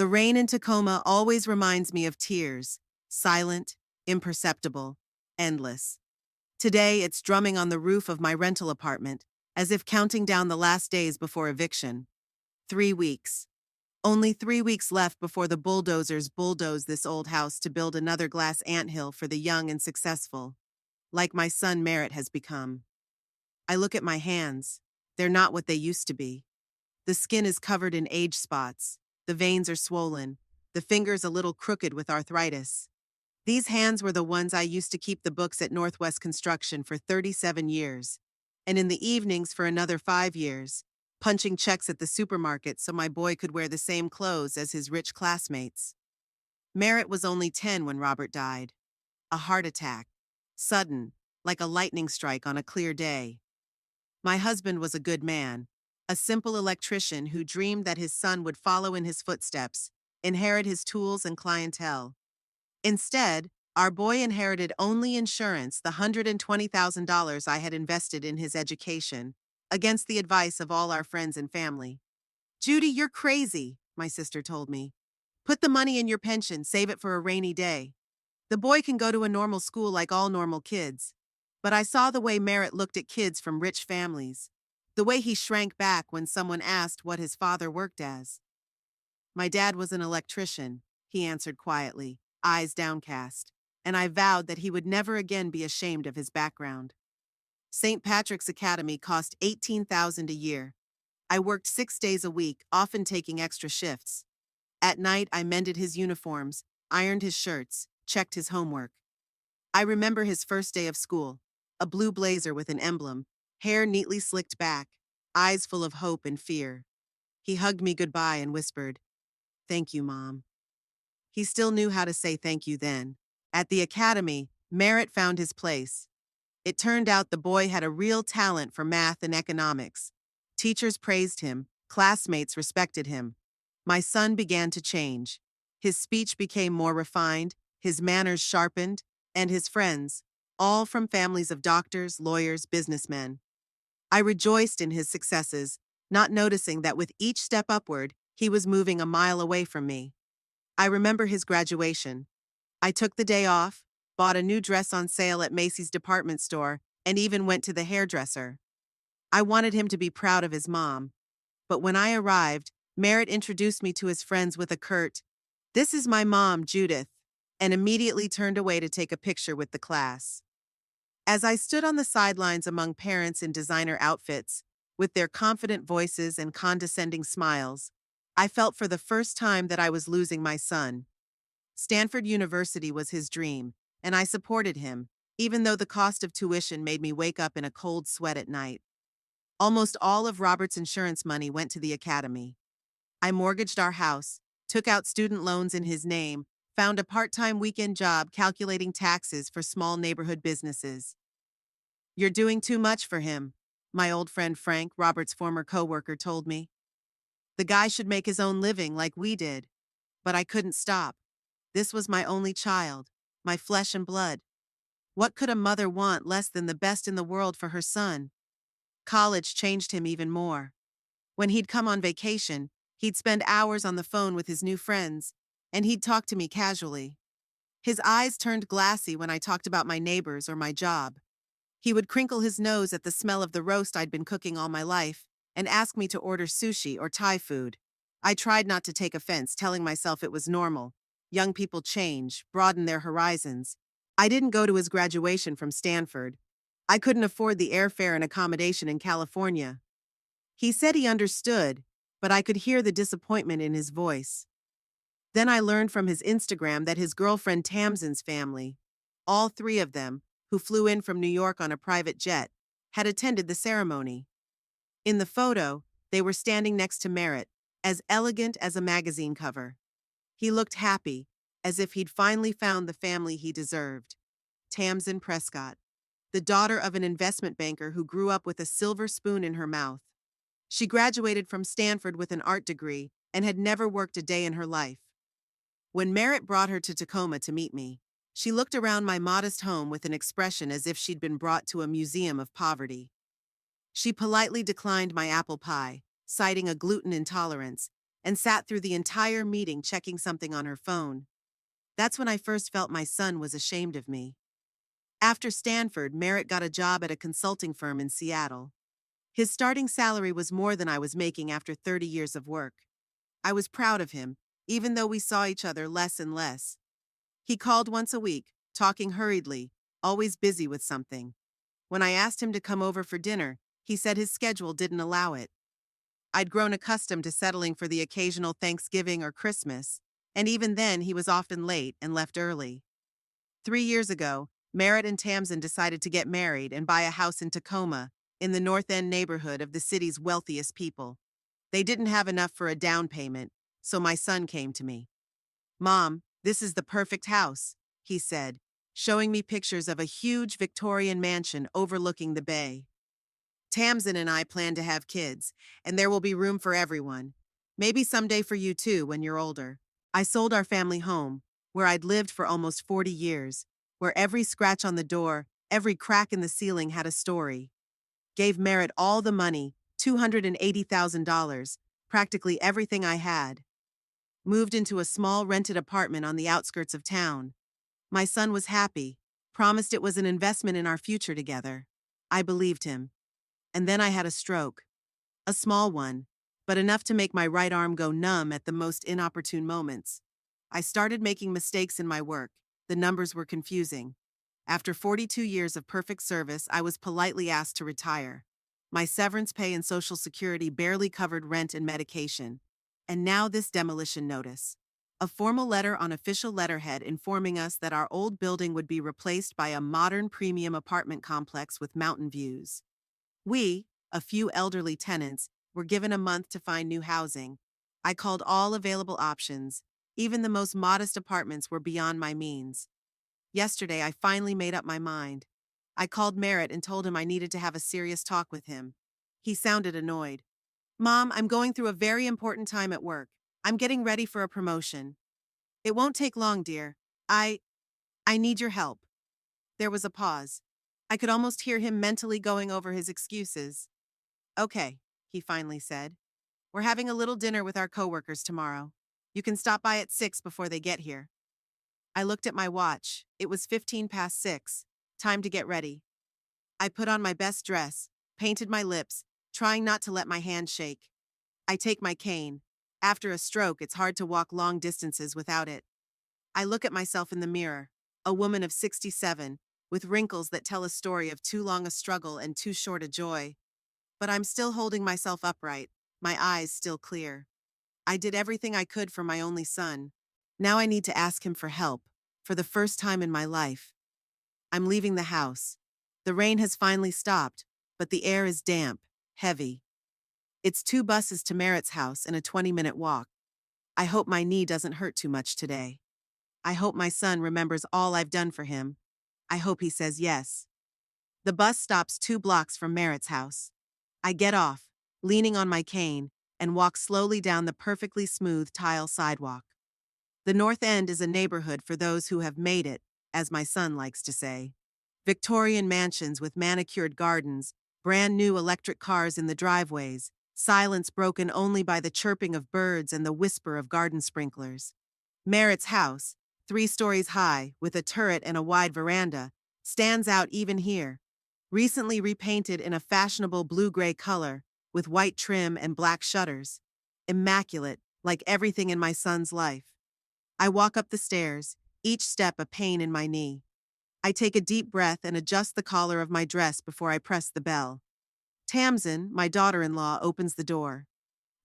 The rain in Tacoma always reminds me of tears, silent, imperceptible, endless. Today, it's drumming on the roof of my rental apartment, as if counting down the last days before eviction. 3 weeks. Only 3 weeks left before the bulldozers bulldoze this old house to build another glass anthill for the young and successful, like my son Merritt has become. I look at my hands. They're not what they used to be. The skin is covered in age spots, the veins are swollen, the fingers a little crooked with arthritis. These hands were the ones I used to keep the books at Northwest Construction for 37 years, and in the evenings for another 5 years, punching checks at the supermarket so my boy could wear the same clothes as his rich classmates. Merritt was only 10 when Robert died. A heart attack. Sudden, like a lightning strike on a clear day. My husband was a good man, a simple electrician who dreamed that his son would follow in his footsteps, inherit his tools and clientele. Instead, our boy inherited only insurance, the $120,000 I had invested in his education, against the advice of all our friends and family. "Judy, you're crazy," my sister told me. "Put the money in your pension, save it for a rainy day. The boy can go to a normal school like all normal kids." But I saw the way Merritt looked at kids from rich families, the way he shrank back when someone asked what his father worked as. "My dad was an electrician," he answered quietly, eyes downcast, and I vowed that he would never again be ashamed of his background. St. Patrick's Academy cost $18,000 a year. I worked 6 days a week, often taking extra shifts. At night, I mended his uniforms, ironed his shirts, checked his homework. I remember his first day of school, a blue blazer with an emblem, hair neatly slicked back, eyes full of hope and fear. He hugged me goodbye and whispered, "Thank you, Mom." He still knew how to say thank you then. At the academy, Merritt found his place. It turned out the boy had a real talent for math and economics. Teachers praised him, classmates respected him. My son began to change. His speech became more refined, his manners sharpened, and his friends, all from families of doctors, lawyers, businessmen. I rejoiced in his successes, not noticing that with each step upward, he was moving a mile away from me. I remember his graduation. I took the day off, bought a new dress on sale at Macy's department store, and even went to the hairdresser. I wanted him to be proud of his mom. But when I arrived, Merritt introduced me to his friends with a curt, "This is my mom, Judith," and immediately turned away to take a picture with the class. As I stood on the sidelines among parents in designer outfits, with their confident voices and condescending smiles, I felt for the first time that I was losing my son. Stanford University was his dream, and I supported him, even though the cost of tuition made me wake up in a cold sweat at night. Almost all of Robert's insurance money went to the academy. I mortgaged our house, took out student loans in his name, found a part-time weekend job calculating taxes for small neighborhood businesses. "You're doing too much for him," my old friend Frank, Robert's former coworker, told me. "The guy should make his own living like we did." But I couldn't stop. This was my only child, my flesh and blood. What could a mother want less than the best in the world for her son? College changed him even more. When he'd come on vacation, he'd spend hours on the phone with his new friends, and he'd talk to me casually. His eyes turned glassy when I talked about my neighbors or my job. He would crinkle his nose at the smell of the roast I'd been cooking all my life, and ask me to order sushi or Thai food. I tried not to take offense, telling myself it was normal. Young people change, broaden their horizons. I didn't go to his graduation from Stanford. I couldn't afford the airfare and accommodation in California. He said he understood, but I could hear the disappointment in his voice. Then I learned from his Instagram that his girlfriend Tamsin's family, all three of them, who flew in from New York on a private jet, had attended the ceremony. In the photo, they were standing next to Merritt, as elegant as a magazine cover. He looked happy, as if he'd finally found the family he deserved. Tamsin Prescott, the daughter of an investment banker who grew up with a silver spoon in her mouth. She graduated from Stanford with an art degree and had never worked a day in her life. When Merritt brought her to Tacoma to meet me, she looked around my modest home with an expression as if she'd been brought to a museum of poverty. She politely declined my apple pie, citing a gluten intolerance, and sat through the entire meeting checking something on her phone. That's when I first felt my son was ashamed of me. After Stanford, Merritt got a job at a consulting firm in Seattle. His starting salary was more than I was making after 30 years of work. I was proud of him, even though we saw each other less and less. He called once a week, talking hurriedly, always busy with something. When I asked him to come over for dinner, he said his schedule didn't allow it. I'd grown accustomed to settling for the occasional Thanksgiving or Christmas, and even then he was often late and left early. 3 years ago, Merritt and Tamsin decided to get married and buy a house in Tacoma, in the North End neighborhood of the city's wealthiest people. They didn't have enough for a down payment, so my son came to me. "Mom, this is the perfect house," he said, showing me pictures of a huge Victorian mansion overlooking the bay. "Tamsin and I plan to have kids, and there will be room for everyone. Maybe someday for you too when you're older." I sold our family home, where I'd lived for almost 40 years, where every scratch on the door, every crack in the ceiling had a story. Gave Merritt all the money, $280,000, practically everything I had. Moved into a small rented apartment on the outskirts of town. My son was happy, promised it was an investment in our future together. I believed him. And then I had a stroke. A small one, but enough to make my right arm go numb at the most inopportune moments. I started making mistakes in my work. The numbers were confusing. After 42 years of perfect service, I was politely asked to retire. My severance pay and Social Security barely covered rent and medication. And now this demolition notice. A formal letter on official letterhead informing us that our old building would be replaced by a modern premium apartment complex with mountain views. We, a few elderly tenants, were given a month to find new housing. I called all available options. Even the most modest apartments were beyond my means. Yesterday, I finally made up my mind. I called Merritt and told him I needed to have a serious talk with him. He sounded annoyed. "Mom, I'm going through a very important time at work. I'm getting ready for a promotion. It won't take long, dear. I need your help." There was a pause. I could almost hear him mentally going over his excuses. "Okay," he finally said. "We're having a little dinner with our coworkers tomorrow. You can stop by at 6 before they get here." I looked at my watch. It was 15 past 6. Time to get ready. I put on my best dress, painted my lips, trying not to let my hand shake. I take my cane. After a stroke, it's hard to walk long distances without it. I look at myself in the mirror, a woman of 67, with wrinkles that tell a story of too long a struggle and too short a joy. But I'm still holding myself upright, my eyes still clear. I did everything I could for my only son. Now I need to ask him for help, for the first time in my life. I'm leaving the house. The rain has finally stopped, but the air is damp, heavy. It's 2 buses to Merritt's house and a 20-minute walk. I hope my knee doesn't hurt too much today. I hope my son remembers all I've done for him. I hope he says yes. The bus stops 2 blocks from Merritt's house. I get off, leaning on my cane, and walk slowly down the perfectly smooth tile sidewalk. The North End is a neighborhood for those who have made it, as my son likes to say. Victorian mansions with manicured gardens, brand new electric cars in the driveways, silence broken only by the chirping of birds and the whisper of garden sprinklers. Merritt's house, 3 stories high, with a turret and a wide veranda, stands out even here. Recently repainted in a fashionable blue-gray color, with white trim and black shutters. Immaculate, like everything in my son's life. I walk up the stairs, each step a pain in my knee. I take a deep breath and adjust the collar of my dress before I press the bell. Tamsin, my daughter-in-law, opens the door.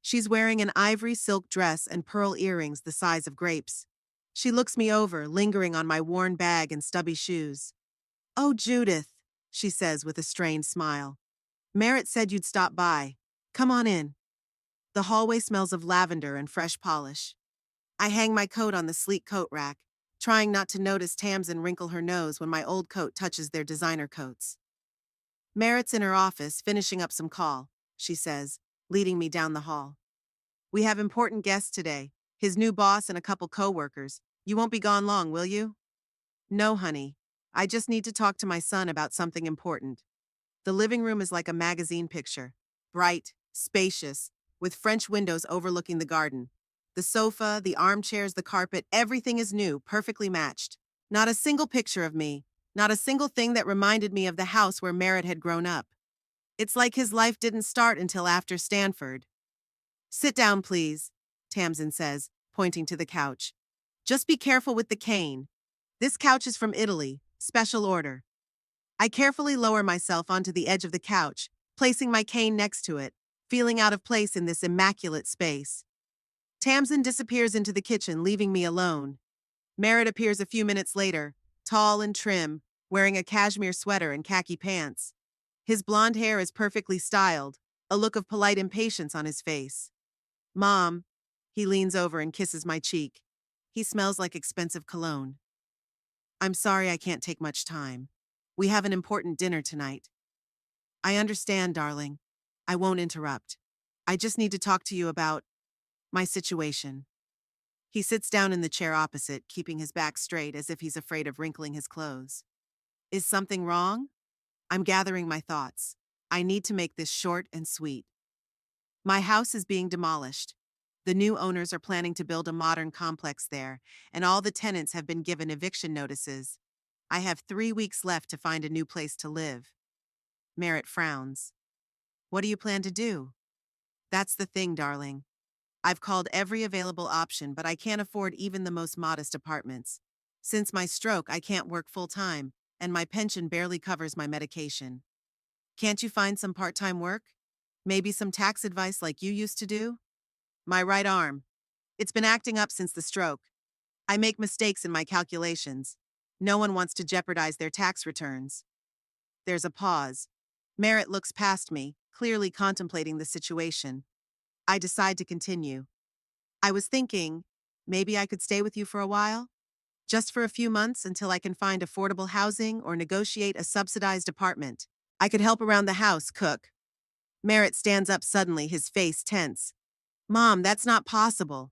She's wearing an ivory silk dress and pearl earrings the size of grapes. She looks me over, lingering on my worn bag and stubby shoes. "Oh, Judith," she says with a strained smile. "Merritt said you'd stop by. Come on in." The hallway smells of lavender and fresh polish. I hang my coat on the sleek coat rack, trying not to notice Tamsin wrinkle her nose when my old coat touches their designer coats. "Merritt's in her office, finishing up some call," she says, leading me down the hall. "We have important guests today, his new boss and a couple co-workers. You won't be gone long, will you?" "No, honey. I just need to talk to my son about something important." The living room is like a magazine picture. Bright, spacious, with French windows overlooking the garden. The sofa, the armchairs, the carpet, everything is new, perfectly matched. Not a single picture of me, not a single thing that reminded me of the house where Merritt had grown up. It's like his life didn't start until after Stanford. Sit down, please, Tamsin says, pointing to the couch. Just be careful with the cane. This couch is from Italy, special order. I carefully lower myself onto the edge of the couch, placing my cane next to it, feeling out of place in this immaculate space. Tamsin disappears into the kitchen, leaving me alone. Merritt appears a few minutes later, tall and trim, wearing a cashmere sweater and khaki pants. His blonde hair is perfectly styled, a look of polite impatience on his face. Mom, he leans over and kisses my cheek. He smells like expensive cologne. I'm sorry I can't take much time. We have an important dinner tonight. I understand, darling. I won't interrupt. I just need to talk to you about my situation. He sits down in the chair opposite, keeping his back straight as if he's afraid of wrinkling his clothes. Is something wrong? I'm gathering my thoughts. I need to make this short and sweet. My house is being demolished. The new owners are planning to build a modern complex there, and all the tenants have been given eviction notices. I have 3 weeks left to find a new place to live. Merritt frowns. What do you plan to do? That's the thing, darling. I've called every available option, but I can't afford even the most modest apartments. Since my stroke, I can't work full-time, and my pension barely covers my medication. Can't you find some part-time work? Maybe some tax advice like you used to do? My right arm. It's been acting up since the stroke. I make mistakes in my calculations. No one wants to jeopardize their tax returns. There's a pause. Merritt looks past me, clearly contemplating the situation. I decide to continue. I was thinking, maybe I could stay with you for a while? Just for a few months until I can find affordable housing or negotiate a subsidized apartment. I could help around the house, cook. Merritt stands up suddenly, his face tense. Mom, that's not possible.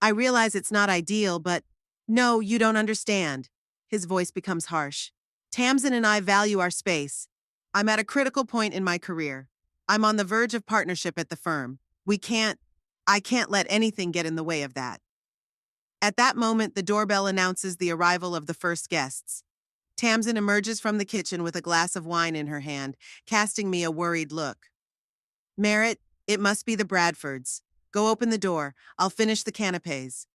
I realize it's not ideal, but no, you don't understand. His voice becomes harsh. Tamsin and I value our space. I'm at a critical point in my career. I'm on the verge of partnership at the firm. I can't let anything get in the way of that. At that moment, the doorbell announces the arrival of the first guests. Tamsin emerges from the kitchen with a glass of wine in her hand, casting me a worried look. Merritt, it must be the Bradfords. Go open the door. I'll finish the canapes.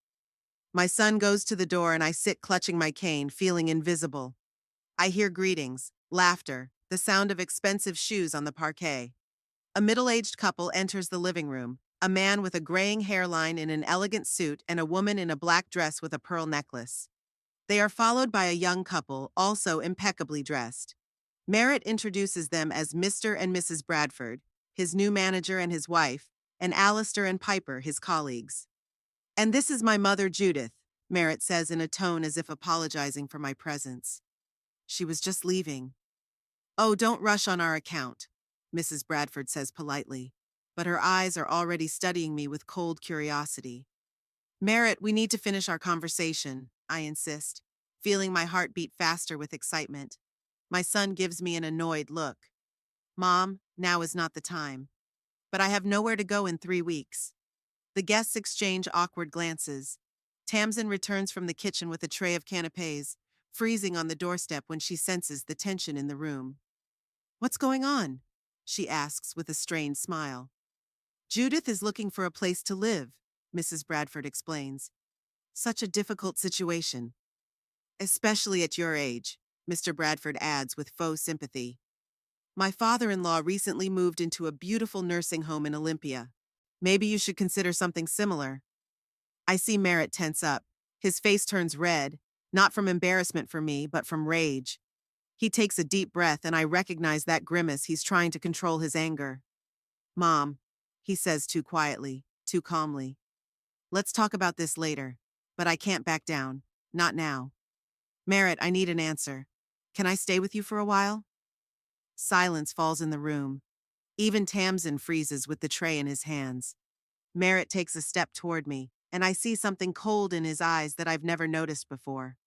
My son goes to the door and I sit clutching my cane, feeling invisible. I hear greetings, laughter, the sound of expensive shoes on the parquet. A middle-aged couple enters the living room, a man with a graying hairline in an elegant suit and a woman in a black dress with a pearl necklace. They are followed by a young couple, also impeccably dressed. Merritt introduces them as Mr. and Mrs. Bradford, his new manager and his wife, and Alistair and Piper, his colleagues. And this is my mother, Judith, Merritt says in a tone as if apologizing for my presence. She was just leaving. Oh, don't rush on our account, Mrs. Bradford says politely, but her eyes are already studying me with cold curiosity. Merritt, we need to finish our conversation, I insist, feeling my heart beat faster with excitement. My son gives me an annoyed look. Mom, now is not the time. But I have nowhere to go in 3 weeks. The guests exchange awkward glances. Tamsin returns from the kitchen with a tray of canapes, freezing on the doorstep when she senses the tension in the room. What's going on? She asks with a strained smile. Judith is looking for a place to live, Mrs. Bradford explains. Such a difficult situation. Especially at your age, Mr. Bradford adds with faux sympathy. My father-in-law recently moved into a beautiful nursing home in Olympia. Maybe you should consider something similar. I see Merritt tense up. His face turns red, not from embarrassment for me, but from rage. He takes a deep breath, and I recognize that grimace he's trying to control his anger. Mom, he says too quietly, too calmly. Let's talk about this later, but I can't back down. Not now. Merritt, I need an answer. Can I stay with you for a while? Silence falls in the room. Even Tamsin freezes with the tray in his hands. Merritt takes a step toward me, and I see something cold in his eyes that I've never noticed before.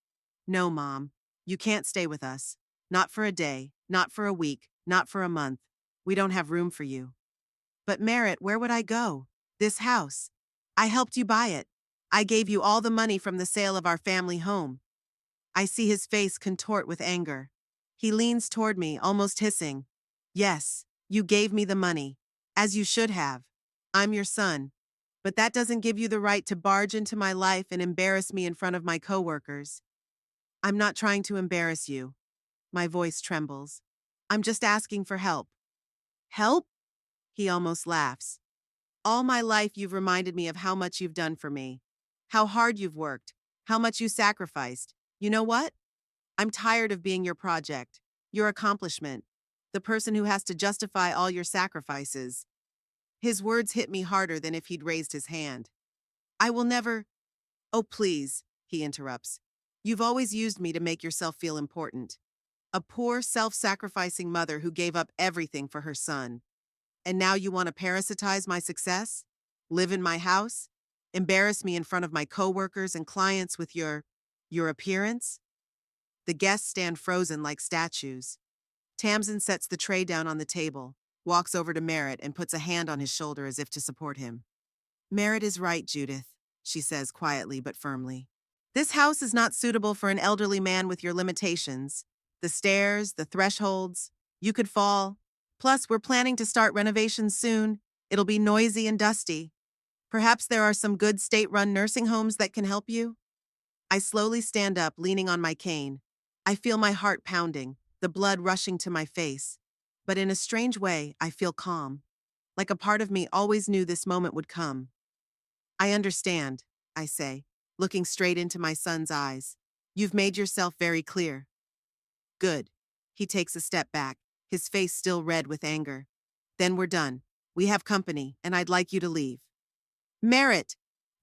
No, Mom, you can't stay with us. Not for a day, not for a week, not for a month. We don't have room for you. But Merritt, where would I go? This house. I helped you buy it. I gave you all the money from the sale of our family home. I see his face contort with anger. He leans toward me, almost hissing. Yes, you gave me the money. As you should have. I'm your son. But that doesn't give you the right to barge into my life and embarrass me in front of my coworkers. I'm not trying to embarrass you. My voice trembles. I'm just asking for help. Help? He almost laughs. All my life you've reminded me of how much you've done for me. How hard you've worked. How much you sacrificed. You know what? I'm tired of being your project, your accomplishment, the person who has to justify all your sacrifices. His words hit me harder than if he'd raised his hand. I will never. Oh, please, he interrupts. You've always used me to make yourself feel important. A poor, self-sacrificing mother who gave up everything for her son. And now you want to parasitize my success? Live in my house? Embarrass me in front of my coworkers and clients with your appearance? The guests stand frozen like statues. Tamsin sets the tray down on the table, walks over to Merritt and puts a hand on his shoulder as if to support him. Merritt is right, Judith, she says quietly but firmly. This house is not suitable for an elderly man with your limitations. The stairs, the thresholds, you could fall. Plus, we're planning to start renovations soon. It'll be noisy and dusty. Perhaps there are some good state-run nursing homes that can help you? I slowly stand up, leaning on my cane. I feel my heart pounding, the blood rushing to my face. But in a strange way, I feel calm. Like a part of me always knew this moment would come. I understand, I say, looking straight into my son's eyes. You've made yourself very clear. Good. He takes a step back, his face still red with anger. Then we're done. We have company, and I'd like you to leave. Merritt!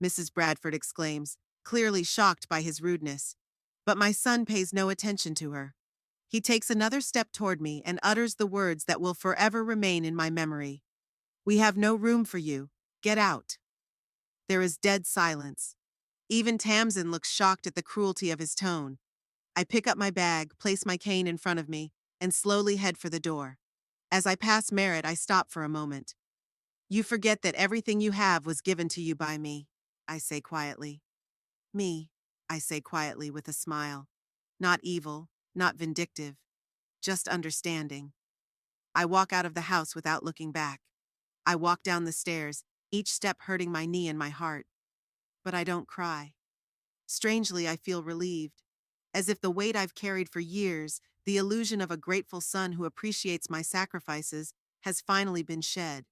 Mrs. Bradford exclaims, clearly shocked by his rudeness. But my son pays no attention to her. He takes another step toward me and utters the words that will forever remain in my memory. We have no room for you. Get out. There is dead silence. Even Tamsin looks shocked at the cruelty of his tone. I pick up my bag, place my cane in front of me, and slowly head for the door. As I pass Merritt, I stop for a moment. You forget that everything you have was given to you by me, I say quietly. Me, I say quietly with a smile. Not evil, not vindictive, just understanding. I walk out of the house without looking back. I walk down the stairs, each step hurting my knee and my heart. But I don't cry. Strangely, I feel relieved, as if the weight I've carried for years, the illusion of a grateful son who appreciates my sacrifices, has finally been shed.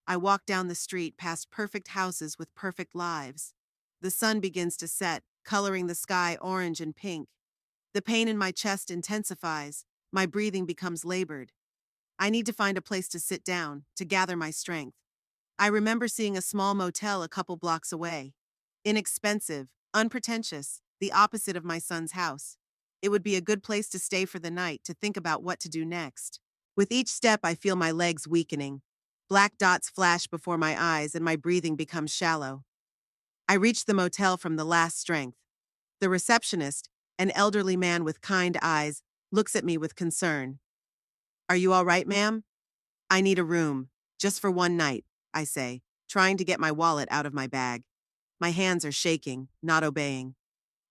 I walk down the street past perfect houses with perfect lives. The sun begins to set, coloring the sky orange and pink. The pain in my chest intensifies, my breathing becomes labored. I need to find a place to sit down, to gather my strength. I remember seeing a small motel a couple blocks away. Inexpensive, unpretentious, the opposite of my son's house. It would be a good place to stay for the night, to think about what to do next. With each step, I feel my legs weakening. Black dots flash before my eyes and my breathing becomes shallow. I reach the motel from the last strength. The receptionist, an elderly man with kind eyes, looks at me with concern. Are you all right, ma'am? I need a room, just for one night, I say, trying to get my wallet out of my bag. My hands are shaking, not obeying.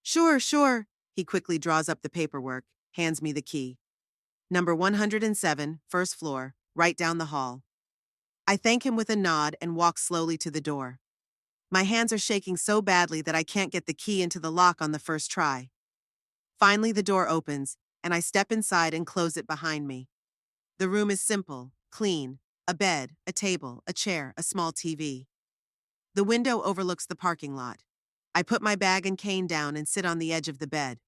Sure, sure. He quickly draws up the paperwork, hands me the key. Number 107, first floor, right down the hall. I thank him with a nod and walk slowly to the door. My hands are shaking so badly that I can't get the key into the lock on the first try. Finally, the door opens, and I step inside and close it behind me. The room is simple, clean, a bed, a table, a chair, a small TV. The window overlooks the parking lot. I put my bag and cane down and sit on the edge of the bed.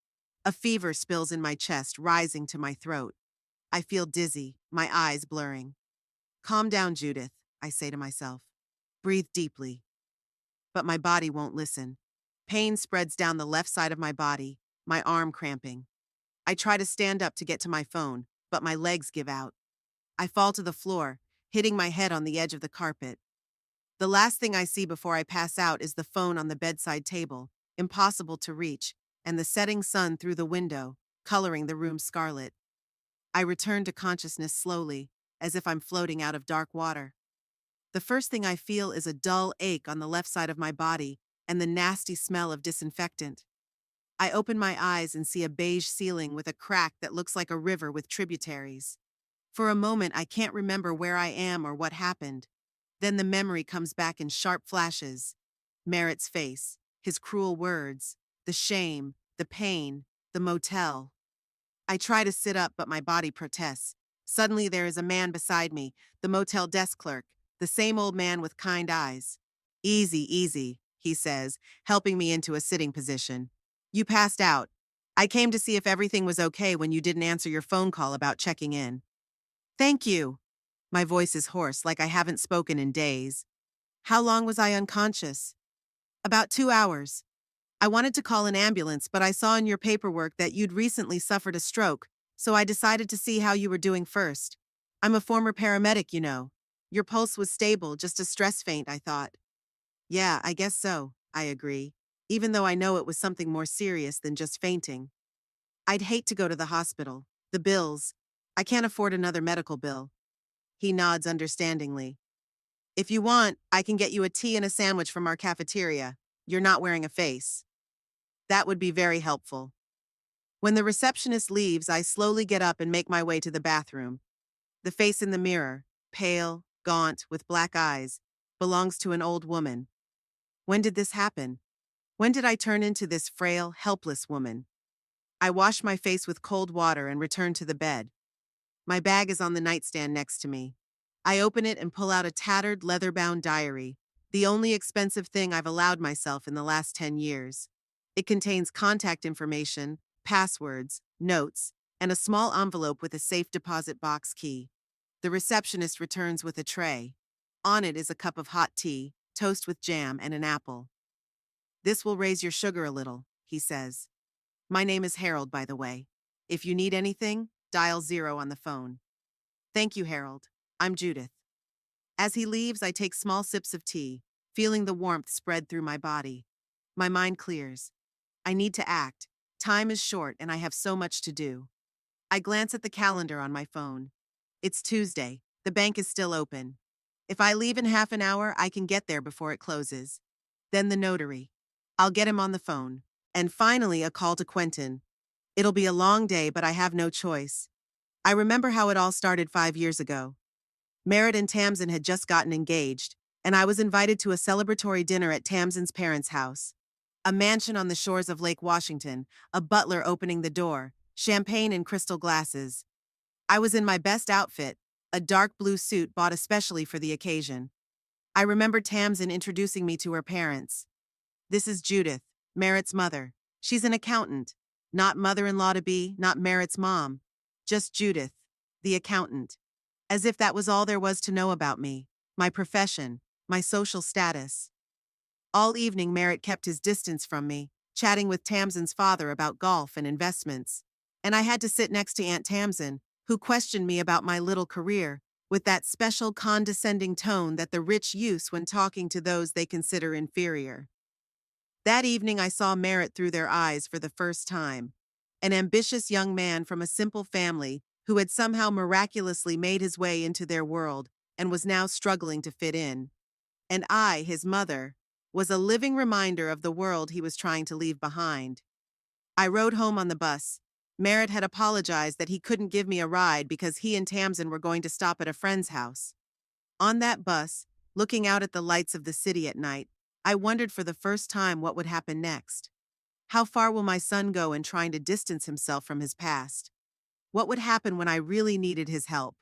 A fever spills in my chest, rising to my throat. I feel dizzy, my eyes blurring. Calm down, Judith, I say to myself. Breathe deeply. But my body won't listen. Pain spreads down the left side of my body, my arm cramping. I try to stand up to get to my phone, but my legs give out. I fall to the floor, hitting my head on the edge of the carpet. The last thing I see before I pass out is the phone on the bedside table, impossible to reach, and the setting sun through the window, coloring the room scarlet. I return to consciousness slowly, as if I'm floating out of dark water. The first thing I feel is a dull ache on the left side of my body, and the nasty smell of disinfectant. I open my eyes and see a beige ceiling with a crack that looks like a river with tributaries. For a moment, I can't remember where I am or what happened. Then the memory comes back in sharp flashes. Merritt's face, his cruel words, the shame, the pain, the motel. I try to sit up, but my body protests. Suddenly, there is a man beside me, the motel desk clerk, the same old man with kind eyes. Easy, easy, he says, helping me into a sitting position. You passed out. I came to see if everything was okay when you didn't answer your phone call about checking in. Thank you. My voice is hoarse, like I haven't spoken in days. How long was I unconscious? About 2 hours. I wanted to call an ambulance, but I saw in your paperwork that you'd recently suffered a stroke, so I decided to see how you were doing first. I'm a former paramedic, you know. Your pulse was stable, just a stress faint, I thought. Yeah, I guess so, I agree, even though I know it was something more serious than just fainting. I'd hate to go to the hospital. The bills. I can't afford another medical bill. He nods understandingly. If you want, I can get you a tea and a sandwich from our cafeteria. You're not wearing a face. That would be very helpful. When the receptionist leaves, I slowly get up and make my way to the bathroom. The face in the mirror, pale, gaunt, with black eyes, belongs to an old woman. When did this happen? When did I turn into this frail, helpless woman? I wash my face with cold water and return to the bed. My bag is on the nightstand next to me. I open it and pull out a tattered, leather-bound diary, the only expensive thing I've allowed myself in the last 10 years. It contains contact information, passwords, notes, and a small envelope with a safe deposit box key. The receptionist returns with a tray. On it is a cup of hot tea, toast with jam, and an apple. This will raise your sugar a little, he says. My name is Harold, by the way. If you need anything, dial 0 on the phone. Thank you, Harold. I'm Judith. As he leaves, I take small sips of tea, feeling the warmth spread through my body. My mind clears. I need to act. Time is short and I have so much to do. I glance at the calendar on my phone. It's Tuesday. The bank is still open. If I leave in half an hour, I can get there before it closes. Then the notary. I'll get him on the phone. And finally, a call to Quentin. It'll be a long day, but I have no choice. I remember how it all started 5 years ago. Merritt and Tamsin had just gotten engaged, and I was invited to a celebratory dinner at Tamsin's parents' house. A mansion on the shores of Lake Washington, a butler opening the door, champagne in crystal glasses. I was in my best outfit, a dark blue suit bought especially for the occasion. I remember Tamsin introducing me to her parents. This is Judith, Merritt's mother. She's an accountant. Not mother-in-law-to-be, not Merritt's mom. Just Judith, the accountant. As if that was all there was to know about me, my profession, my social status. All evening, Merritt kept his distance from me, chatting with Tamsin's father about golf and investments. And I had to sit next to Aunt Tamsin, who questioned me about my little career, with that special condescending tone that the rich use when talking to those they consider inferior. That evening, I saw Merritt through their eyes for the first time. An ambitious young man from a simple family who had somehow miraculously made his way into their world and was now struggling to fit in. And I, his mother, was a living reminder of the world he was trying to leave behind. I rode home on the bus. Merritt had apologized that he couldn't give me a ride because he and Tamsin were going to stop at a friend's house. On that bus, looking out at the lights of the city at night, I wondered for the first time what would happen next. How far will my son go in trying to distance himself from his past? What would happen when I really needed his help?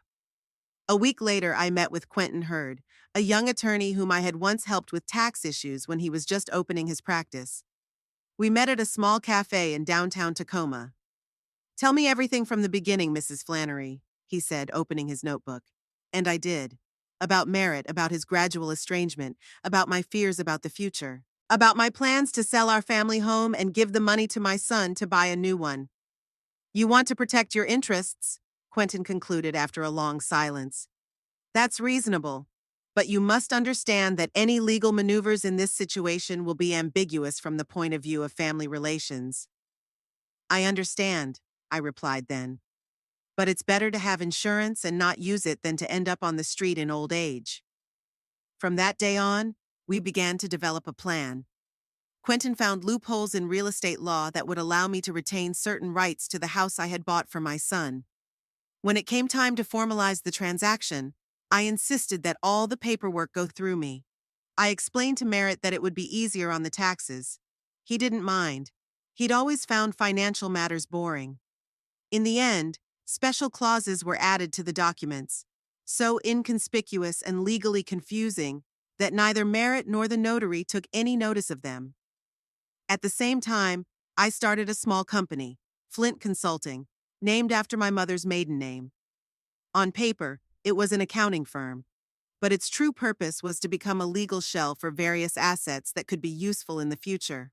A week later, I met with Quentin Hurd, a young attorney whom I had once helped with tax issues when he was just opening his practice. We met at a small cafe in downtown Tacoma. Tell me everything from the beginning, Mrs. Flannery, he said, opening his notebook. And I did. About Merritt, about his gradual estrangement, about my fears about the future, about my plans to sell our family home and give the money to my son to buy a new one. You want to protect your interests, Quentin concluded after a long silence. That's reasonable. But you must understand that any legal maneuvers in this situation will be ambiguous from the point of view of family relations. I understand, I replied then. But it's better to have insurance and not use it than to end up on the street in old age. From that day on, we began to develop a plan. Quentin found loopholes in real estate law that would allow me to retain certain rights to the house I had bought for my son. When it came time to formalize the transaction, I insisted that all the paperwork go through me. I explained to Merritt that it would be easier on the taxes. He didn't mind. He'd always found financial matters boring. In the end, special clauses were added to the documents, so inconspicuous and legally confusing that neither Merritt nor the notary took any notice of them. At the same time, I started a small company, Flint Consulting, named after my mother's maiden name. On paper, it was an accounting firm, but its true purpose was to become a legal shell for various assets that could be useful in the future.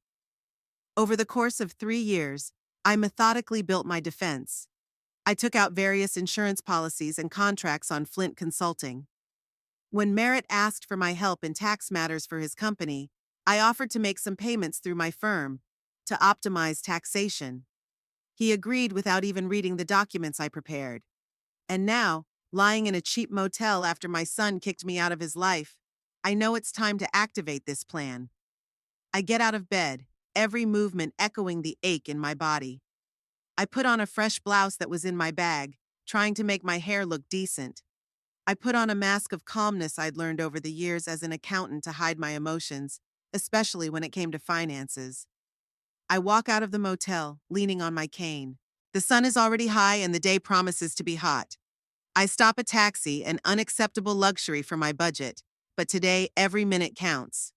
Over the course of 3 years, I methodically built my defense. I took out various insurance policies and contracts on Flint Consulting. When Merritt asked for my help in tax matters for his company, I offered to make some payments through my firm to optimize taxation. He agreed without even reading the documents I prepared. And now, lying in a cheap motel after my son kicked me out of his life, I know it's time to activate this plan. I get out of bed, every movement echoing the ache in my body. I put on a fresh blouse that was in my bag, trying to make my hair look decent. I put on a mask of calmness I'd learned over the years as an accountant to hide my emotions, especially when it came to finances. I walk out of the motel, leaning on my cane. The sun is already high and the day promises to be hot. I stop a taxi, an unacceptable luxury for my budget, but today every minute counts.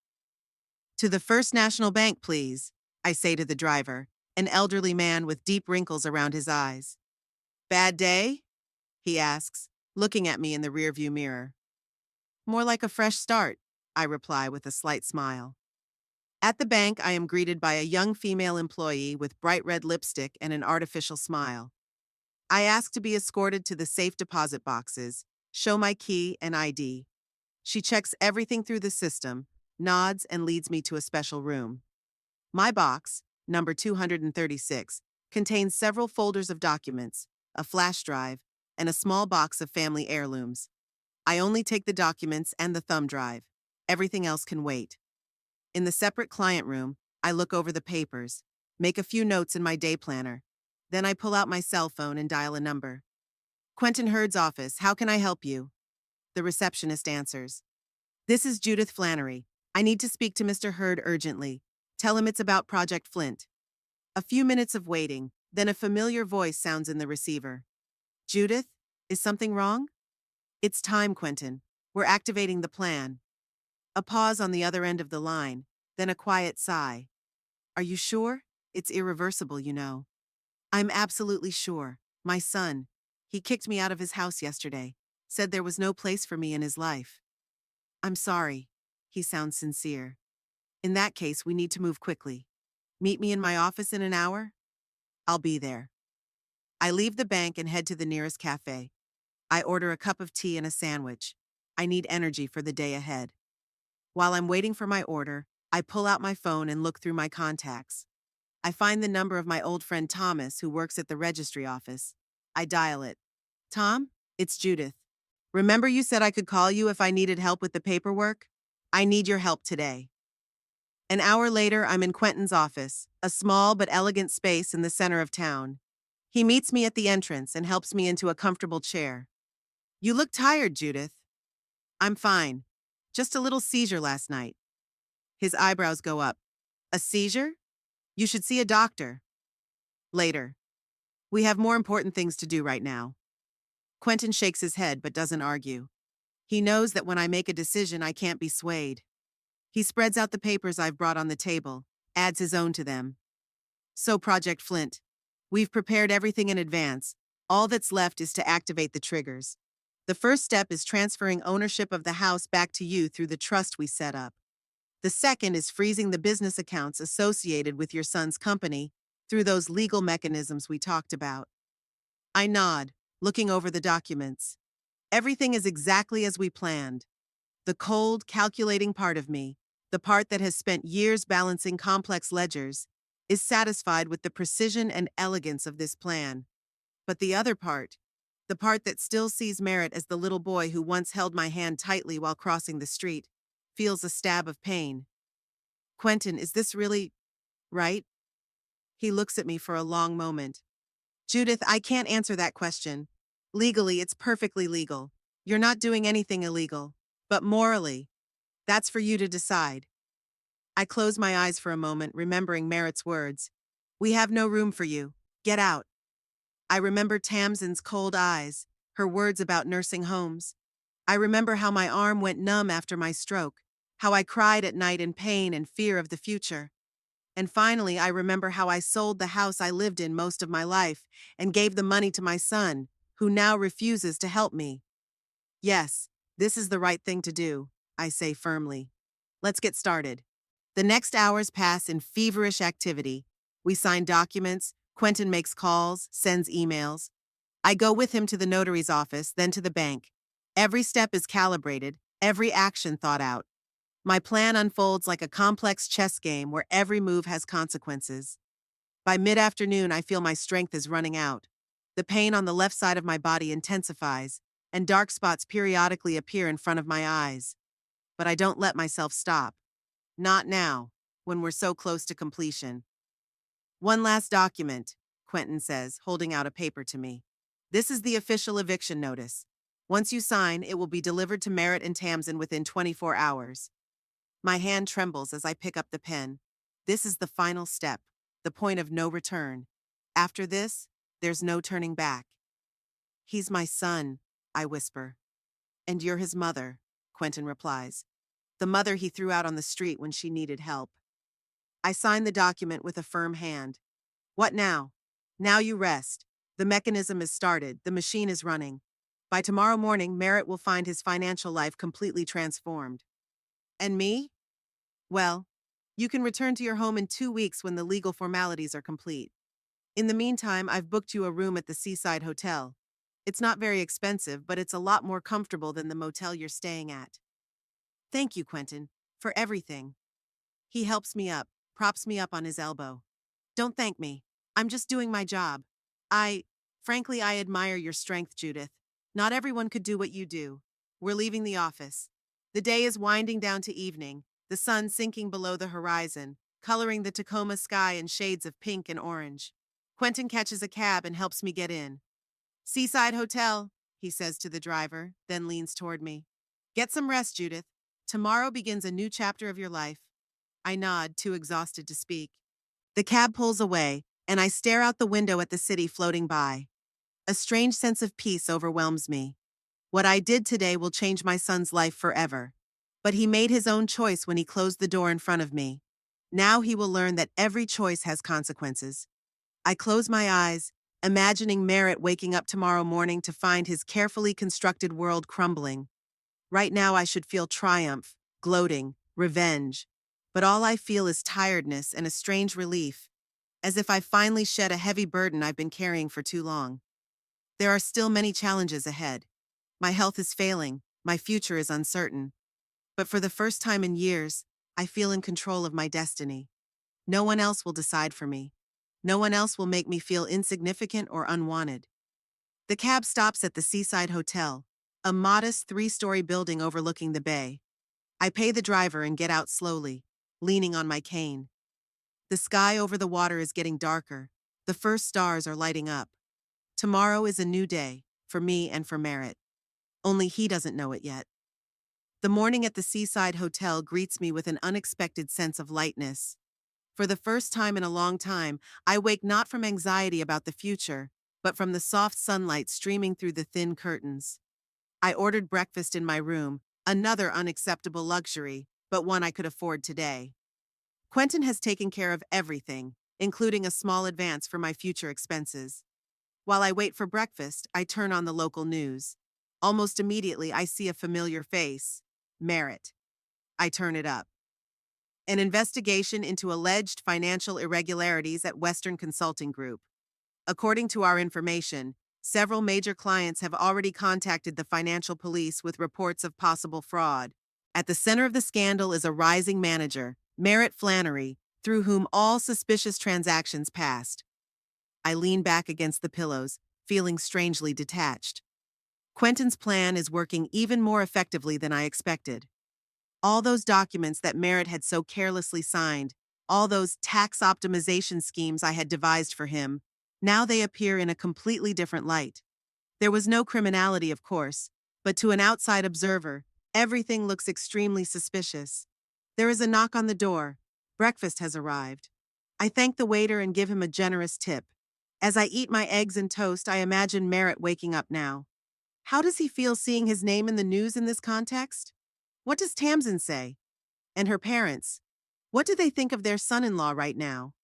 To the First National Bank, please, I say to the driver, an elderly man with deep wrinkles around his eyes. Bad day? He asks, looking at me in the rearview mirror. More like a fresh start, I reply with a slight smile. At the bank, I am greeted by a young female employee with bright red lipstick and an artificial smile. I ask to be escorted to the safe deposit boxes, show my key and ID. She checks everything through the system, nods, and leads me to a special room. My box, number 236, contains several folders of documents, a flash drive, and a small box of family heirlooms. I only take the documents and the thumb drive. Everything else can wait. In the separate client room, I look over the papers, make a few notes in my day planner. Then I pull out my cell phone and dial a number. Quentin Hurd's office, how can I help you? The receptionist answers. This is Judith Flannery. I need to speak to Mr. Hurd urgently. Tell him it's about Project Flint. A few minutes of waiting, then a familiar voice sounds in the receiver. Judith, is something wrong? It's time, Quentin. We're activating the plan. A pause on the other end of the line, then a quiet sigh. Are you sure? It's irreversible, you know. I'm absolutely sure. My son. He kicked me out of his house yesterday, said there was no place for me in his life. I'm sorry. He sounds sincere. In that case, we need to move quickly. Meet me in my office in an hour? I'll be there. I leave the bank and head to the nearest cafe. I order a cup of tea and a sandwich. I need energy for the day ahead. While I'm waiting for my order, I pull out my phone and look through my contacts. I find the number of my old friend Thomas, who works at the registry office. I dial it. Tom, it's Judith. Remember you said I could call you if I needed help with the paperwork? I need your help today. An hour later, I'm in Quentin's office, a small but elegant space in the center of town. He meets me at the entrance and helps me into a comfortable chair. You look tired, Judith. I'm fine. Just a little seizure last night. His eyebrows go up. A seizure? You should see a doctor. Later. We have more important things to do right now. Quentin shakes his head but doesn't argue. He knows that when I make a decision, I can't be swayed. He spreads out the papers I've brought on the table, adds his own to them. So, Project Flint. We've prepared everything in advance. All that's left is to activate the triggers. The first step is transferring ownership of the house back to you through the trust we set up. The second is freezing the business accounts associated with your son's company through those legal mechanisms we talked about. I nod, looking over the documents. Everything is exactly as we planned. The cold, calculating part of me, the part that has spent years balancing complex ledgers, is satisfied with the precision and elegance of this plan. But the other part, the part that still sees Merritt as the little boy who once held my hand tightly while crossing the street, feels a stab of pain. Quentin, is this really right? He looks at me for a long moment. Judith, I can't answer that question. Legally, it's perfectly legal. You're not doing anything illegal. But morally, that's for you to decide. I close my eyes for a moment, remembering Merritt's words. We have no room for you. Get out. I remember Tamsin's cold eyes, her words about nursing homes. I remember how my arm went numb after my stroke, how I cried at night in pain and fear of the future. And finally, I remember how I sold the house I lived in most of my life and gave the money to my son, who now refuses to help me. Yes, this is the right thing to do, I say firmly. Let's get started. The next hours pass in feverish activity. We sign documents, Quentin makes calls, sends emails. I go with him to the notary's office, then to the bank. Every step is calibrated, every action thought out. My plan unfolds like a complex chess game where every move has consequences. By mid-afternoon, I feel my strength is running out. The pain on the left side of my body intensifies, and dark spots periodically appear in front of my eyes. But I don't let myself stop. Not now, when we're so close to completion. One last document, Quentin says, holding out a paper to me. This is the official eviction notice. Once you sign, it will be delivered to Merritt and Tamsin within 24 hours. My hand trembles as I pick up the pen. This is the final step, the point of no return. After this, there's no turning back. He's my son, I whisper. And you're his mother, Quentin replies. The mother he threw out on the street when she needed help. I sign the document with a firm hand. What now? Now you rest. The mechanism is started, the machine is running. By tomorrow morning, Merritt will find his financial life completely transformed. And me? Well, you can return to your home in 2 weeks when the legal formalities are complete. In the meantime, I've booked you a room at the Seaside Hotel. It's not very expensive, but it's a lot more comfortable than the motel you're staying at. Thank you, Quentin, for everything. He helps me up, props me up on his elbow. Don't thank me. I'm just doing my job. Frankly, I admire your strength, Judith. Not everyone could do what you do. We're leaving the office. The day is winding down to evening, the sun sinking below the horizon, coloring the Tacoma sky in shades of pink and orange. Quentin catches a cab and helps me get in. Seaside Hotel, he says to the driver, then leans toward me. Get some rest, Judith. Tomorrow begins a new chapter of your life. I nod, too exhausted to speak. The cab pulls away, and I stare out the window at the city floating by. A strange sense of peace overwhelms me. What I did today will change my son's life forever. But he made his own choice when he closed the door in front of me. Now he will learn that every choice has consequences. I close my eyes, imagining Merritt waking up tomorrow morning to find his carefully constructed world crumbling. Right now I should feel triumph, gloating, revenge. But all I feel is tiredness and a strange relief, as if I finally shed a heavy burden I've been carrying for too long. There are still many challenges ahead. My health is failing, my future is uncertain. But for the first time in years, I feel in control of my destiny. No one else will decide for me. No one else will make me feel insignificant or unwanted. The cab stops at the Seaside Hotel, a modest 3-story building overlooking the bay. I pay the driver and get out slowly, leaning on my cane. The sky over the water is getting darker. The first stars are lighting up. Tomorrow is a new day, for me and for Merritt. Only he doesn't know it yet. The morning at the Seaside Hotel greets me with an unexpected sense of lightness. For the first time in a long time, I wake not from anxiety about the future, but from the soft sunlight streaming through the thin curtains. I ordered breakfast in my room, another unacceptable luxury, but one I could afford today. Quentin has taken care of everything, including a small advance for my future expenses. While I wait for breakfast, I turn on the local news. Almost immediately, I see a familiar face. Merritt. I turn it up. An investigation into alleged financial irregularities at Western Consulting Group. According to our information, several major clients have already contacted the financial police with reports of possible fraud. At the center of the scandal is a rising manager, Merritt Flannery, through whom all suspicious transactions passed. I lean back against the pillows, feeling strangely detached. Quentin's plan is working even more effectively than I expected. All those documents that Merritt had so carelessly signed, all those tax optimization schemes I had devised for him, now they appear in a completely different light. There was no criminality, of course, but to an outside observer, everything looks extremely suspicious. There is a knock on the door. Breakfast has arrived. I thank the waiter and give him a generous tip. As I eat my eggs and toast, I imagine Merritt waking up now. How does he feel seeing his name in the news in this context? What does Tamsin say? And her parents? What do they think of their son-in-law right now?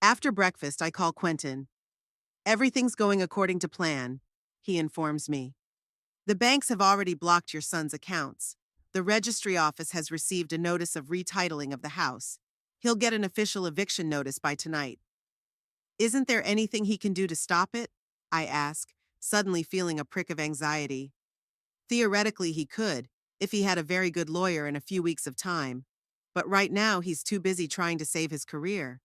After breakfast, I call Quentin. Everything's going according to plan, he informs me. The banks have already blocked your son's accounts. The registry office has received a notice of retitling of the house. He'll get an official eviction notice by tonight. Isn't there anything he can do to stop it? I ask, suddenly feeling a prick of anxiety. Theoretically, he could, if he had a very good lawyer and a few weeks of time. But right now, he's too busy trying to save his career.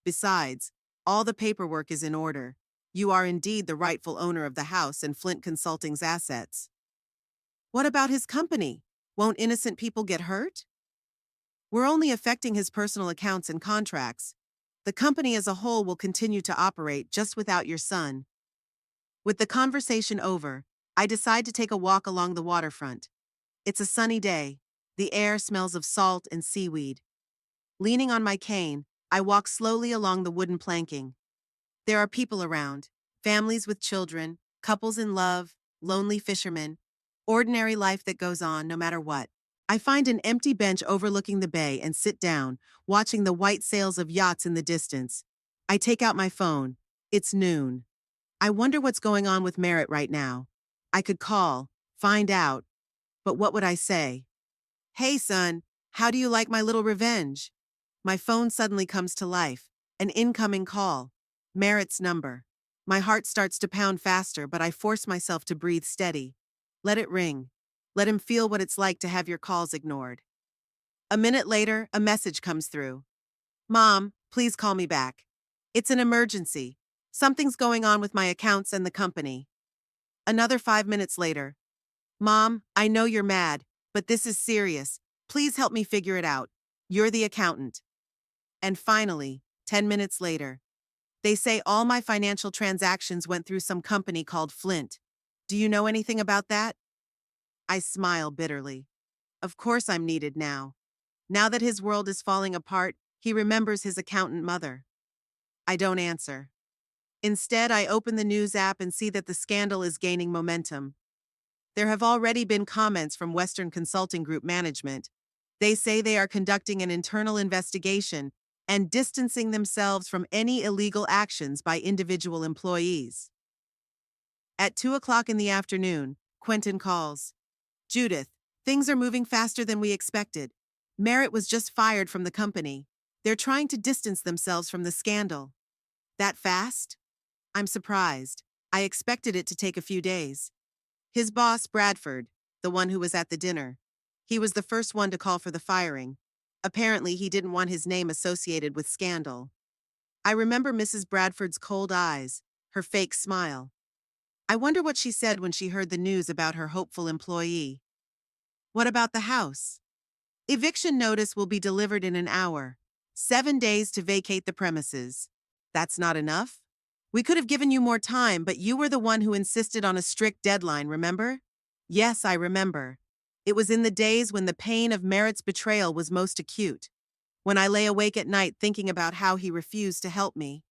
Besides, all the paperwork is in order. You are indeed the rightful owner of the house and Flint Consulting's assets. What about his company? Won't innocent people get hurt? We're only affecting his personal accounts and contracts. The company as a whole will continue to operate just without your son. With the conversation over, I decide to take a walk along the waterfront. It's a sunny day. The air smells of salt and seaweed. Leaning on my cane, I walk slowly along the wooden planking. There are people around, families with children, couples in love, lonely fishermen, ordinary life that goes on no matter what. I find an empty bench overlooking the bay and sit down, watching the white sails of yachts in the distance. I take out my phone. It's noon. I wonder what's going on with Merritt right now. I could call, find out, but what would I say? Hey son, how do you like my little revenge? My phone suddenly comes to life. An incoming call. Merritt's number. My heart starts to pound faster, but I force myself to breathe steady. Let it ring. Let him feel what it's like to have your calls ignored. A minute later, a message comes through. Mom, please call me back. It's an emergency. Something's going on with my accounts and the company. Another 5 minutes later. Mom, I know you're mad, but this is serious. Please help me figure it out. You're the accountant. And finally, 10 minutes later. They say all my financial transactions went through some company called Flint. Do you know anything about that? I smile bitterly. Of course I'm needed now. Now that his world is falling apart, he remembers his accountant mother. I don't answer. Instead, I open the news app and see that the scandal is gaining momentum. There have already been comments from Western Consulting Group management. They say they are conducting an internal investigation and distancing themselves from any illegal actions by individual employees. At 2 o'clock in the afternoon, Quentin calls. Judith, things are moving faster than we expected. Merritt was just fired from the company. They're trying to distance themselves from the scandal. That fast? I'm surprised. I expected it to take a few days. His boss, Bradford, the one who was at the dinner, he was the first one to call for the firing. Apparently, he didn't want his name associated with scandal. I remember Mrs. Bradford's cold eyes, her fake smile. I wonder what she said when she heard the news about her hopeful employee. What about the house? Eviction notice will be delivered in an hour. 7 days to vacate the premises. That's not enough? We could have given you more time, but you were the one who insisted on a strict deadline, remember? Yes, I remember. It was in the days when the pain of Merritt's betrayal was most acute, when I lay awake at night thinking about how he refused to help me.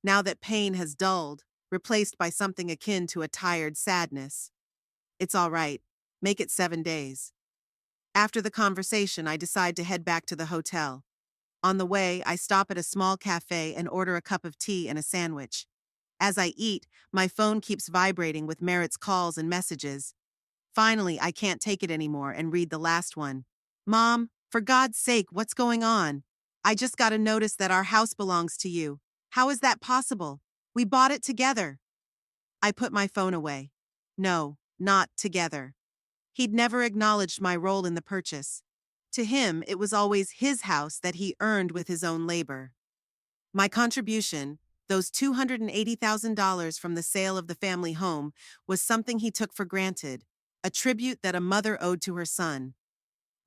Now that pain has dulled, replaced by something akin to a tired sadness. It's all right. Make it 7 days. After the conversation, I decide to head back to the hotel. On the way, I stop at a small cafe and order a cup of tea and a sandwich. As I eat, my phone keeps vibrating with Merritt's calls and messages. Finally, I can't take it anymore and read the last one. Mom, for God's sake, what's going on? I just got a notice that our house belongs to you. How is that possible? We bought it together. I put my phone away. No, not together. He'd never acknowledged my role in the purchase. To him, it was always his house that he earned with his own labor. My contribution, those $280,000 from the sale of the family home, was something he took for granted, a tribute that a mother owed to her son.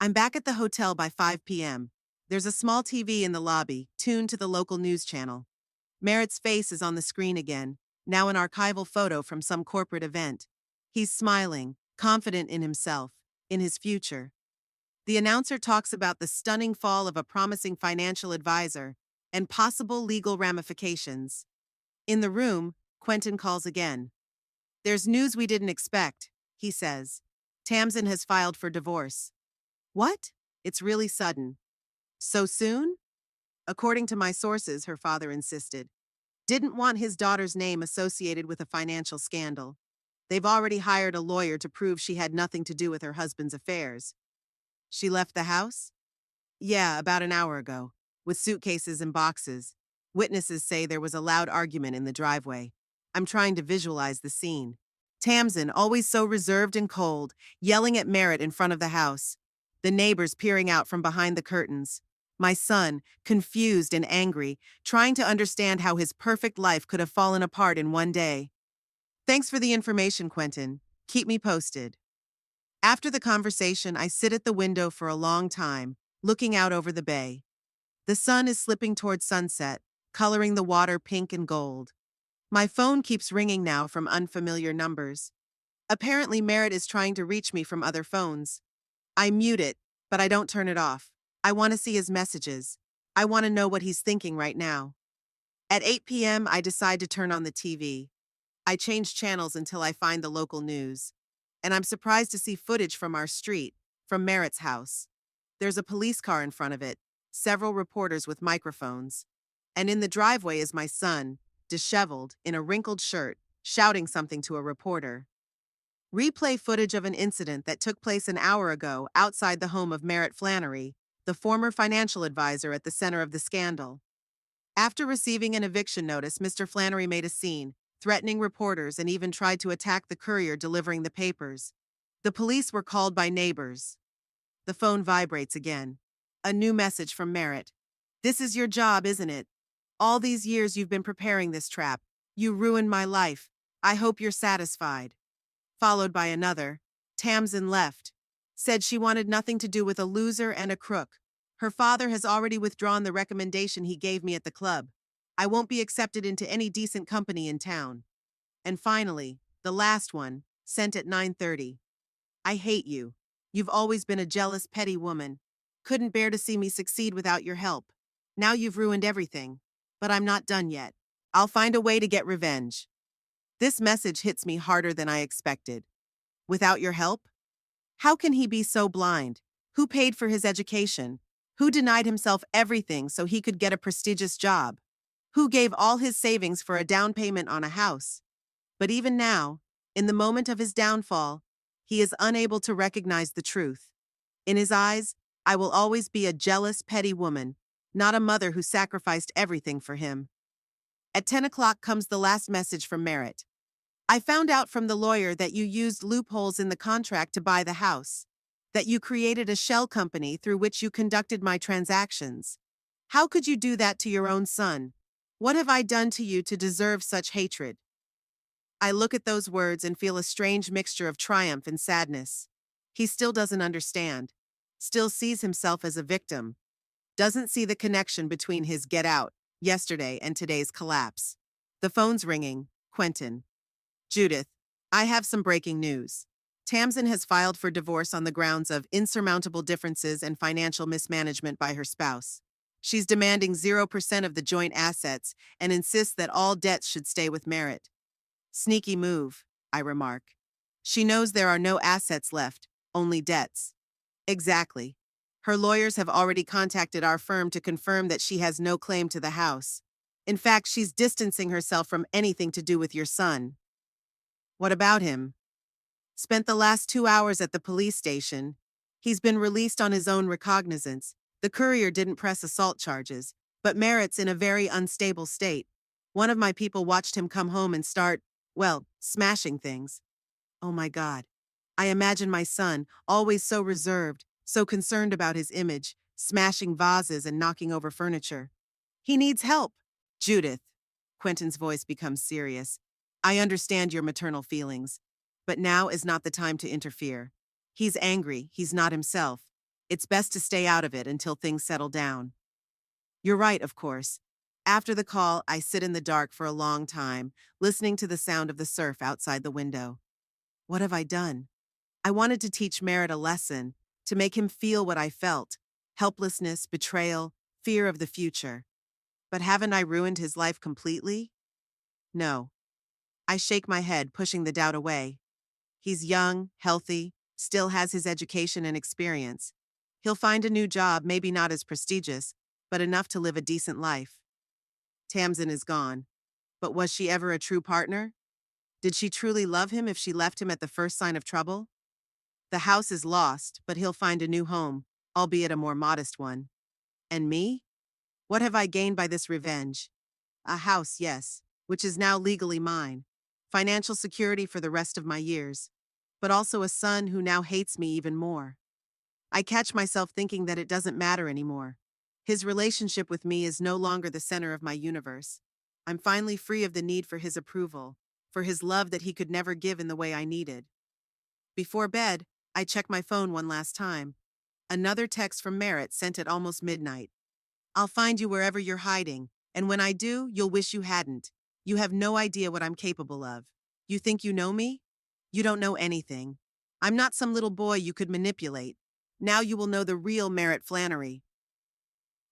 I'm back at the hotel by 5 p.m. There's a small TV in the lobby, tuned to the local news channel. Merritt's face is on the screen again, now an archival photo from some corporate event. He's smiling, confident in himself, in his future. The announcer talks about the stunning fall of a promising financial advisor and possible legal ramifications. In the room, Quentin calls again. There's news we didn't expect, he says. Tamsin has filed for divorce. What? It's really sudden. So soon? According to my sources, her father insisted. Didn't want his daughter's name associated with a financial scandal. They've already hired a lawyer to prove she had nothing to do with her husband's affairs. She left the house? Yeah, about an hour ago, with suitcases and boxes. Witnesses say there was a loud argument in the driveway. I'm trying to visualize the scene. Tamsin, always so reserved and cold, yelling at Merritt in front of the house. The neighbors peering out from behind the curtains. My son, confused and angry, trying to understand how his perfect life could have fallen apart in one day. Thanks for the information, Quentin. Keep me posted. After the conversation, I sit at the window for a long time, looking out over the bay. The sun is slipping toward sunset, coloring the water pink and gold. My phone keeps ringing now from unfamiliar numbers. Apparently, Merritt is trying to reach me from other phones. I mute it, but I don't turn it off. I want to see his messages. I want to know what he's thinking right now. At 8 p.m., I decide to turn on the TV. I change channels until I find the local news. And I'm surprised to see footage from our street, from Merritt's house. There's a police car in front of it, several reporters with microphones. And in the driveway is my son, disheveled, in a wrinkled shirt, shouting something to a reporter. Replay footage of an incident that took place an hour ago outside the home of Merritt Flannery, the former financial advisor at the center of the scandal. After receiving an eviction notice, Mr. Flannery made a scene, threatening reporters and even tried to attack the courier delivering the papers. The police were called by neighbors. The phone vibrates again. A new message from Merritt. This is your job, isn't it? All these years you've been preparing this trap. You ruined my life. I hope you're satisfied. Followed by another. Tamsin left. Said she wanted nothing to do with a loser and a crook. Her father has already withdrawn the recommendation he gave me at the club. I won't be accepted into any decent company in town. And finally, the last one, sent at 9:30. I hate you. You've always been a jealous, petty woman. Couldn't bear to see me succeed without your help. Now you've ruined everything. But I'm not done yet. I'll find a way to get revenge. This message hits me harder than I expected. Without your help? How can he be so blind? Who paid for his education? Who denied himself everything so he could get a prestigious job? Who gave all his savings for a down payment on a house? But even now, in the moment of his downfall, he is unable to recognize the truth. In his eyes, I will always be a jealous, petty woman, not a mother who sacrificed everything for him. At 10 o'clock comes the last message from Merritt. I found out from the lawyer that you used loopholes in the contract to buy the house, that you created a shell company through which you conducted my transactions. How could you do that to your own son? What have I done to you to deserve such hatred? I look at those words and feel a strange mixture of triumph and sadness. He still doesn't understand, still sees himself as a victim, doesn't see the connection between his get out yesterday and today's collapse. The phone's ringing. Quentin. Judith, I have some breaking news. Tamsin has filed for divorce on the grounds of insurmountable differences and financial mismanagement by her spouse. She's demanding 0% of the joint assets and insists that all debts should stay with Merritt. Sneaky move, I remark. She knows there are no assets left, only debts. Exactly. Her lawyers have already contacted our firm to confirm that she has no claim to the house. In fact, she's distancing herself from anything to do with your son. What about him? Spent the last 2 hours at the police station. He's been released on his own recognizance. The courier didn't press assault charges, but Merritt's in a very unstable state. One of my people watched him come home and start, well, smashing things. Oh my God. I imagine my son, always so reserved, so concerned about his image, smashing vases and knocking over furniture. He needs help. Judith. Quentin's voice becomes serious. I understand your maternal feelings, but now is not the time to interfere. He's angry, he's not himself. It's best to stay out of it until things settle down. You're right, of course. After the call, I sit in the dark for a long time, listening to the sound of the surf outside the window. What have I done? I wanted to teach Merritt a lesson, to make him feel what I felt: helplessness, betrayal, fear of the future. But haven't I ruined his life completely? No. I shake my head, pushing the doubt away. He's young, healthy, still has his education and experience. He'll find a new job, maybe not as prestigious, but enough to live a decent life. Tamsin is gone. But was she ever a true partner? Did she truly love him if she left him at the first sign of trouble? The house is lost, but he'll find a new home, albeit a more modest one. And me? What have I gained by this revenge? A house, yes, which is now legally mine. Financial security for the rest of my years. But also a son who now hates me even more. I catch myself thinking that it doesn't matter anymore. His relationship with me is no longer the center of my universe. I'm finally free of the need for his approval, for his love that he could never give in the way I needed. Before bed, I check my phone one last time. Another text from Merritt sent at almost midnight. I'll find you wherever you're hiding, and when I do, you'll wish you hadn't. You have no idea what I'm capable of. You think you know me? You don't know anything. I'm not some little boy you could manipulate. Now you will know the real Merritt Flannery.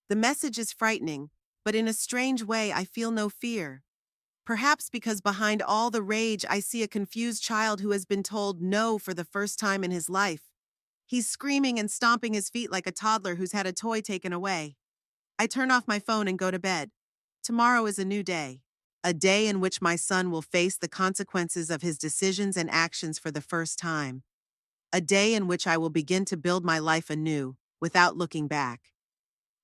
The message is frightening, but in a strange way I feel no fear. Perhaps because behind all the rage I see a confused child who has been told no for the first time in his life. He's screaming and stomping his feet like a toddler who's had a toy taken away. I turn off my phone and go to bed. Tomorrow is a new day. A day in which my son will face the consequences of his decisions and actions for the first time. A day in which I will begin to build my life anew, without looking back.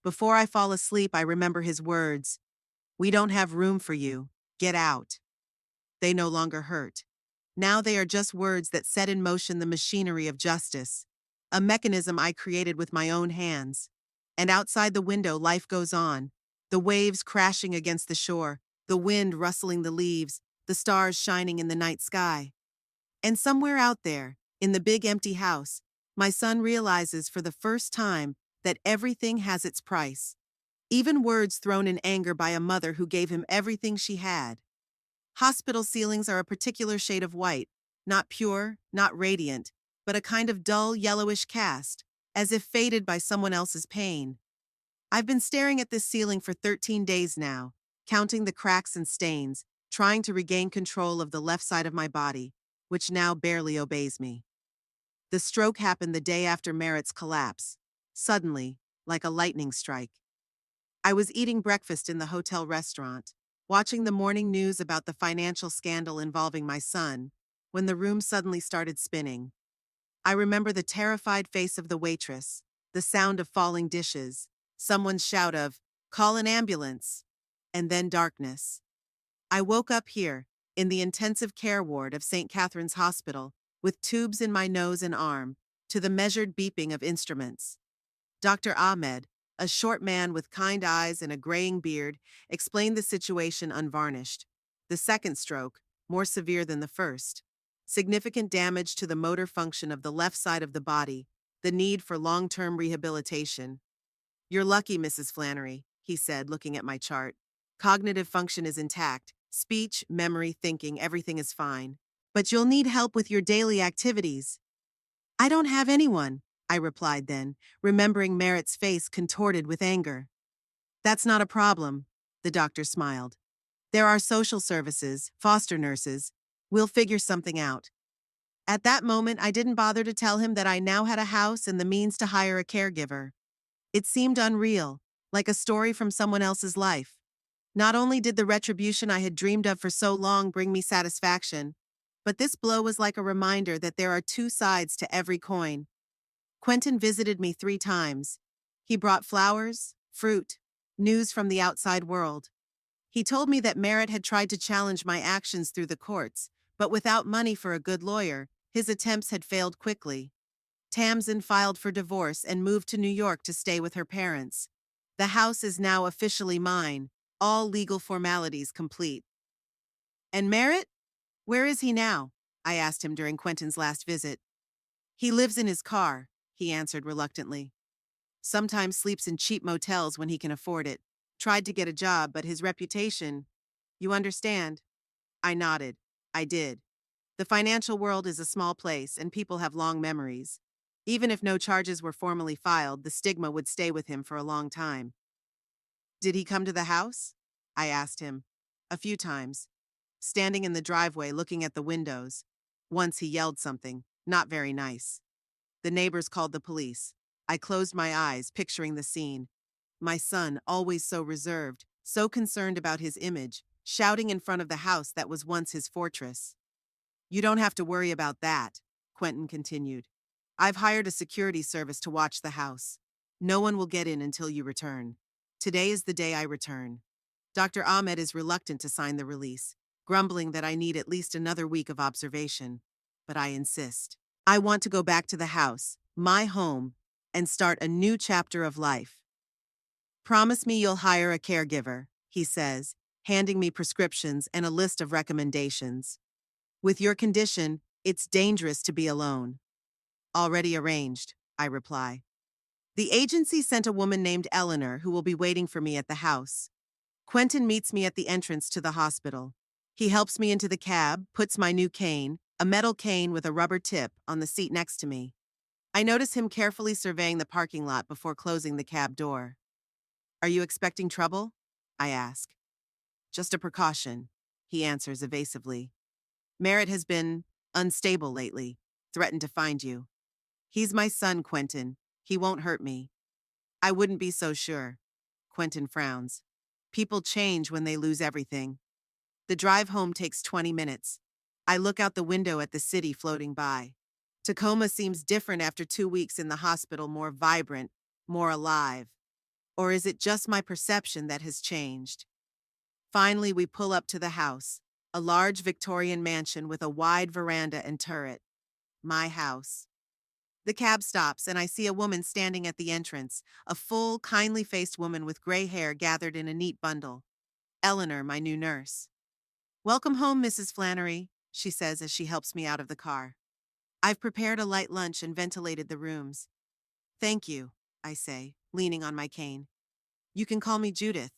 Before I fall asleep, I remember his words. We don't have room for you. Get out. They no longer hurt. Now they are just words that set in motion the machinery of justice, a mechanism I created with my own hands. And outside the window, life goes on, the waves crashing against the shore, the wind rustling the leaves, the stars shining in the night sky. And somewhere out there, in the big empty house, my son realizes for the first time that everything has its price. Even words thrown in anger by a mother who gave him everything she had. Hospital ceilings are a particular shade of white, not pure, not radiant, but a kind of dull yellowish cast, as if faded by someone else's pain. I've been staring at this ceiling for 13 days now, counting the cracks and stains, trying to regain control of the left side of my body, which now barely obeys me. The stroke happened the day after Merritt's collapse, suddenly, like a lightning strike. I was eating breakfast in the hotel restaurant, watching the morning news about the financial scandal involving my son, when the room suddenly started spinning. I remember the terrified face of the waitress, the sound of falling dishes, someone's shout of, "Call an ambulance," and then darkness. I woke up here, in the intensive care ward of St. Catherine's Hospital, with tubes in my nose and arm, to the measured beeping of instruments. Dr. Ahmed, a short man with kind eyes and a graying beard, explained the situation unvarnished. The second stroke, more severe than the first. Significant damage to the motor function of the left side of the body, the need for long-term rehabilitation. You're lucky, Mrs. Flannery, he said, looking at my chart. Cognitive function is intact. Speech, memory, thinking, everything is fine. But you'll need help with your daily activities. I don't have anyone, I replied then, remembering Merritt's face contorted with anger. That's not a problem, the doctor smiled. There are social services, foster nurses. We'll figure something out. At that moment, I didn't bother to tell him that I now had a house and the means to hire a caregiver. It seemed unreal, like a story from someone else's life. Not only did the retribution I had dreamed of for so long bring me satisfaction, but this blow was like a reminder that there are two sides to every coin. Quentin visited me 3 times. He brought flowers, fruit, news from the outside world. He told me that Merritt had tried to challenge my actions through the courts, but without money for a good lawyer, his attempts had failed quickly. Tamsin filed for divorce and moved to New York to stay with her parents. The house is now officially mine, all legal formalities complete. And Merritt? Where is he now? I asked him during Quentin's last visit. He lives in his car, he answered reluctantly. Sometimes sleeps in cheap motels when he can afford it. Tried to get a job, but his reputation. You understand? I nodded. I did. The financial world is a small place, and people have long memories. Even if no charges were formally filed, the stigma would stay with him for a long time. Did he come to the house? I asked him. A few times. Standing in the driveway looking at the windows. Once he yelled something, not very nice. The neighbors called the police. I closed my eyes, picturing the scene. My son, always so reserved, so concerned about his image, shouting in front of the house that was once his fortress. You don't have to worry about that, Quentin continued. I've hired a security service to watch the house. No one will get in until you return. Today is the day I return. Dr. Ahmed is reluctant to sign the release, grumbling that I need at least another week of observation. But I insist. I want to go back to the house, my home, and start a new chapter of life. Promise me you'll hire a caregiver, he says, handing me prescriptions and a list of recommendations. With your condition, it's dangerous to be alone. Already arranged, I reply. The agency sent a woman named Eleanor who will be waiting for me at the house. Quentin meets me at the entrance to the hospital. He helps me into the cab, puts my new cane, a metal cane with a rubber tip, on the seat next to me. I notice him carefully surveying the parking lot before closing the cab door. Are you expecting trouble? I ask. Just a precaution, he answers evasively. Merritt has been unstable lately, threatened to find you. He's my son, Quentin. He won't hurt me. I wouldn't be so sure. Quentin frowns. People change when they lose everything. The drive home takes 20 minutes. I look out the window at the city floating by. Tacoma seems different after 2 weeks in the hospital, more vibrant, more alive. Or is it just my perception that has changed? Finally, we pull up to the house, a large Victorian mansion with a wide veranda and turret. My house. The cab stops, and I see a woman standing at the entrance, a full, kindly-faced woman with gray hair gathered in a neat bundle. Eleanor, my new nurse. Welcome home, Mrs. Flannery, she says as she helps me out of the car. I've prepared a light lunch and ventilated the rooms. Thank you, I say, leaning on my cane. You can call me Judith.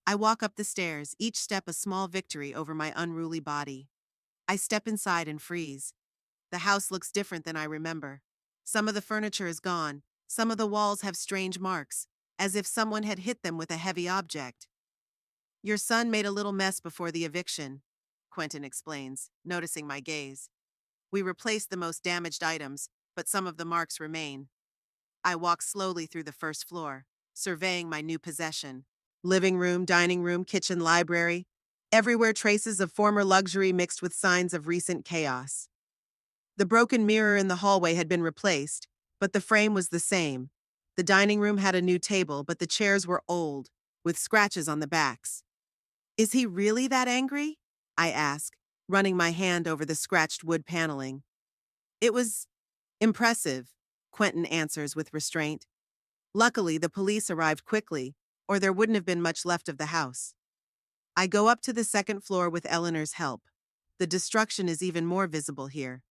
I walk up the stairs, each step a small victory over my unruly body. I step inside and freeze. The house looks different than I remember. Some of the furniture is gone. Some of the walls have strange marks, as if someone had hit them with a heavy object. Your son made a little mess before the eviction, Quentin explains, noticing my gaze. We replaced the most damaged items, but some of the marks remain. I walk slowly through the first floor, surveying my new possession. Living room, dining room, kitchen, library. Everywhere traces of former luxury mixed with signs of recent chaos. The broken mirror in the hallway had been replaced, but the frame was the same. The dining room had a new table, but the chairs were old, with scratches on the backs. Is he really that angry? I ask, running my hand over the scratched wood paneling. It was impressive, Quentin answers with restraint. Luckily, the police arrived quickly, or there wouldn't have been much left of the house. I go up to the second floor with Eleanor's help. The destruction is even more visible here.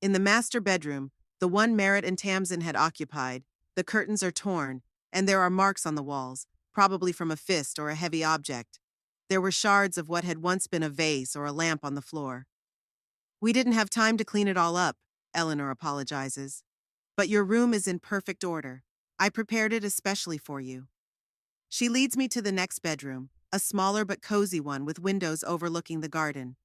In the master bedroom, the one Merritt and Tamsin had occupied, the curtains are torn, and there are marks on the walls, probably from a fist or a heavy object. There were shards of what had once been a vase or a lamp on the floor. We didn't have time to clean it all up, Eleanor apologizes. But your room is in perfect order. I prepared it especially for you. She leads me to the next bedroom, a smaller but cozy one with windows overlooking the garden.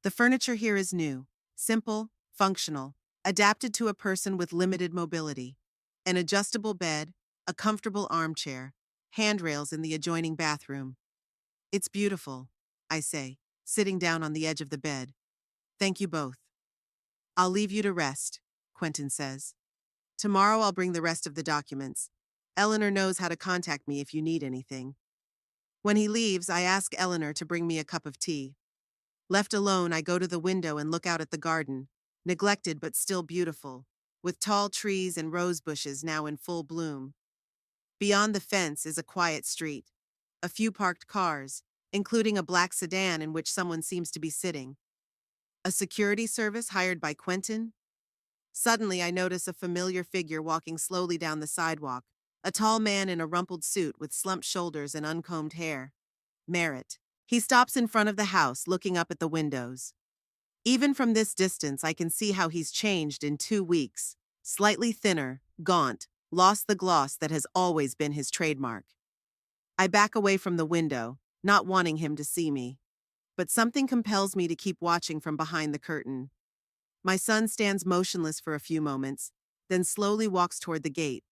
The furniture here is new, simple, functional, adapted to a person with limited mobility. An adjustable bed, a comfortable armchair, handrails in the adjoining bathroom. It's beautiful, I say, sitting down on the edge of the bed. Thank you both. I'll leave you to rest, Quentin says. Tomorrow I'll bring the rest of the documents. Eleanor knows how to contact me if you need anything. When he leaves, I ask Eleanor to bring me a cup of tea. Left alone, I go to the window and look out at the garden, neglected but still beautiful, with tall trees and rose bushes now in full bloom. Beyond the fence is a quiet street. A few parked cars, including a black sedan in which someone seems to be sitting. A security service hired by Quentin? Suddenly, I notice a familiar figure walking slowly down the sidewalk, A tall man in a rumpled suit with slumped shoulders and uncombed hair. Merritt. He stops in front of the house, looking up at the windows. Even from this distance, I can see how he's changed in 2 weeks. Slightly thinner, gaunt, lost the gloss that has always been his trademark. I back away from the window, not wanting him to see me. But something compels me to keep watching from behind the curtain. My son stands motionless for a few moments, then slowly walks toward the gate.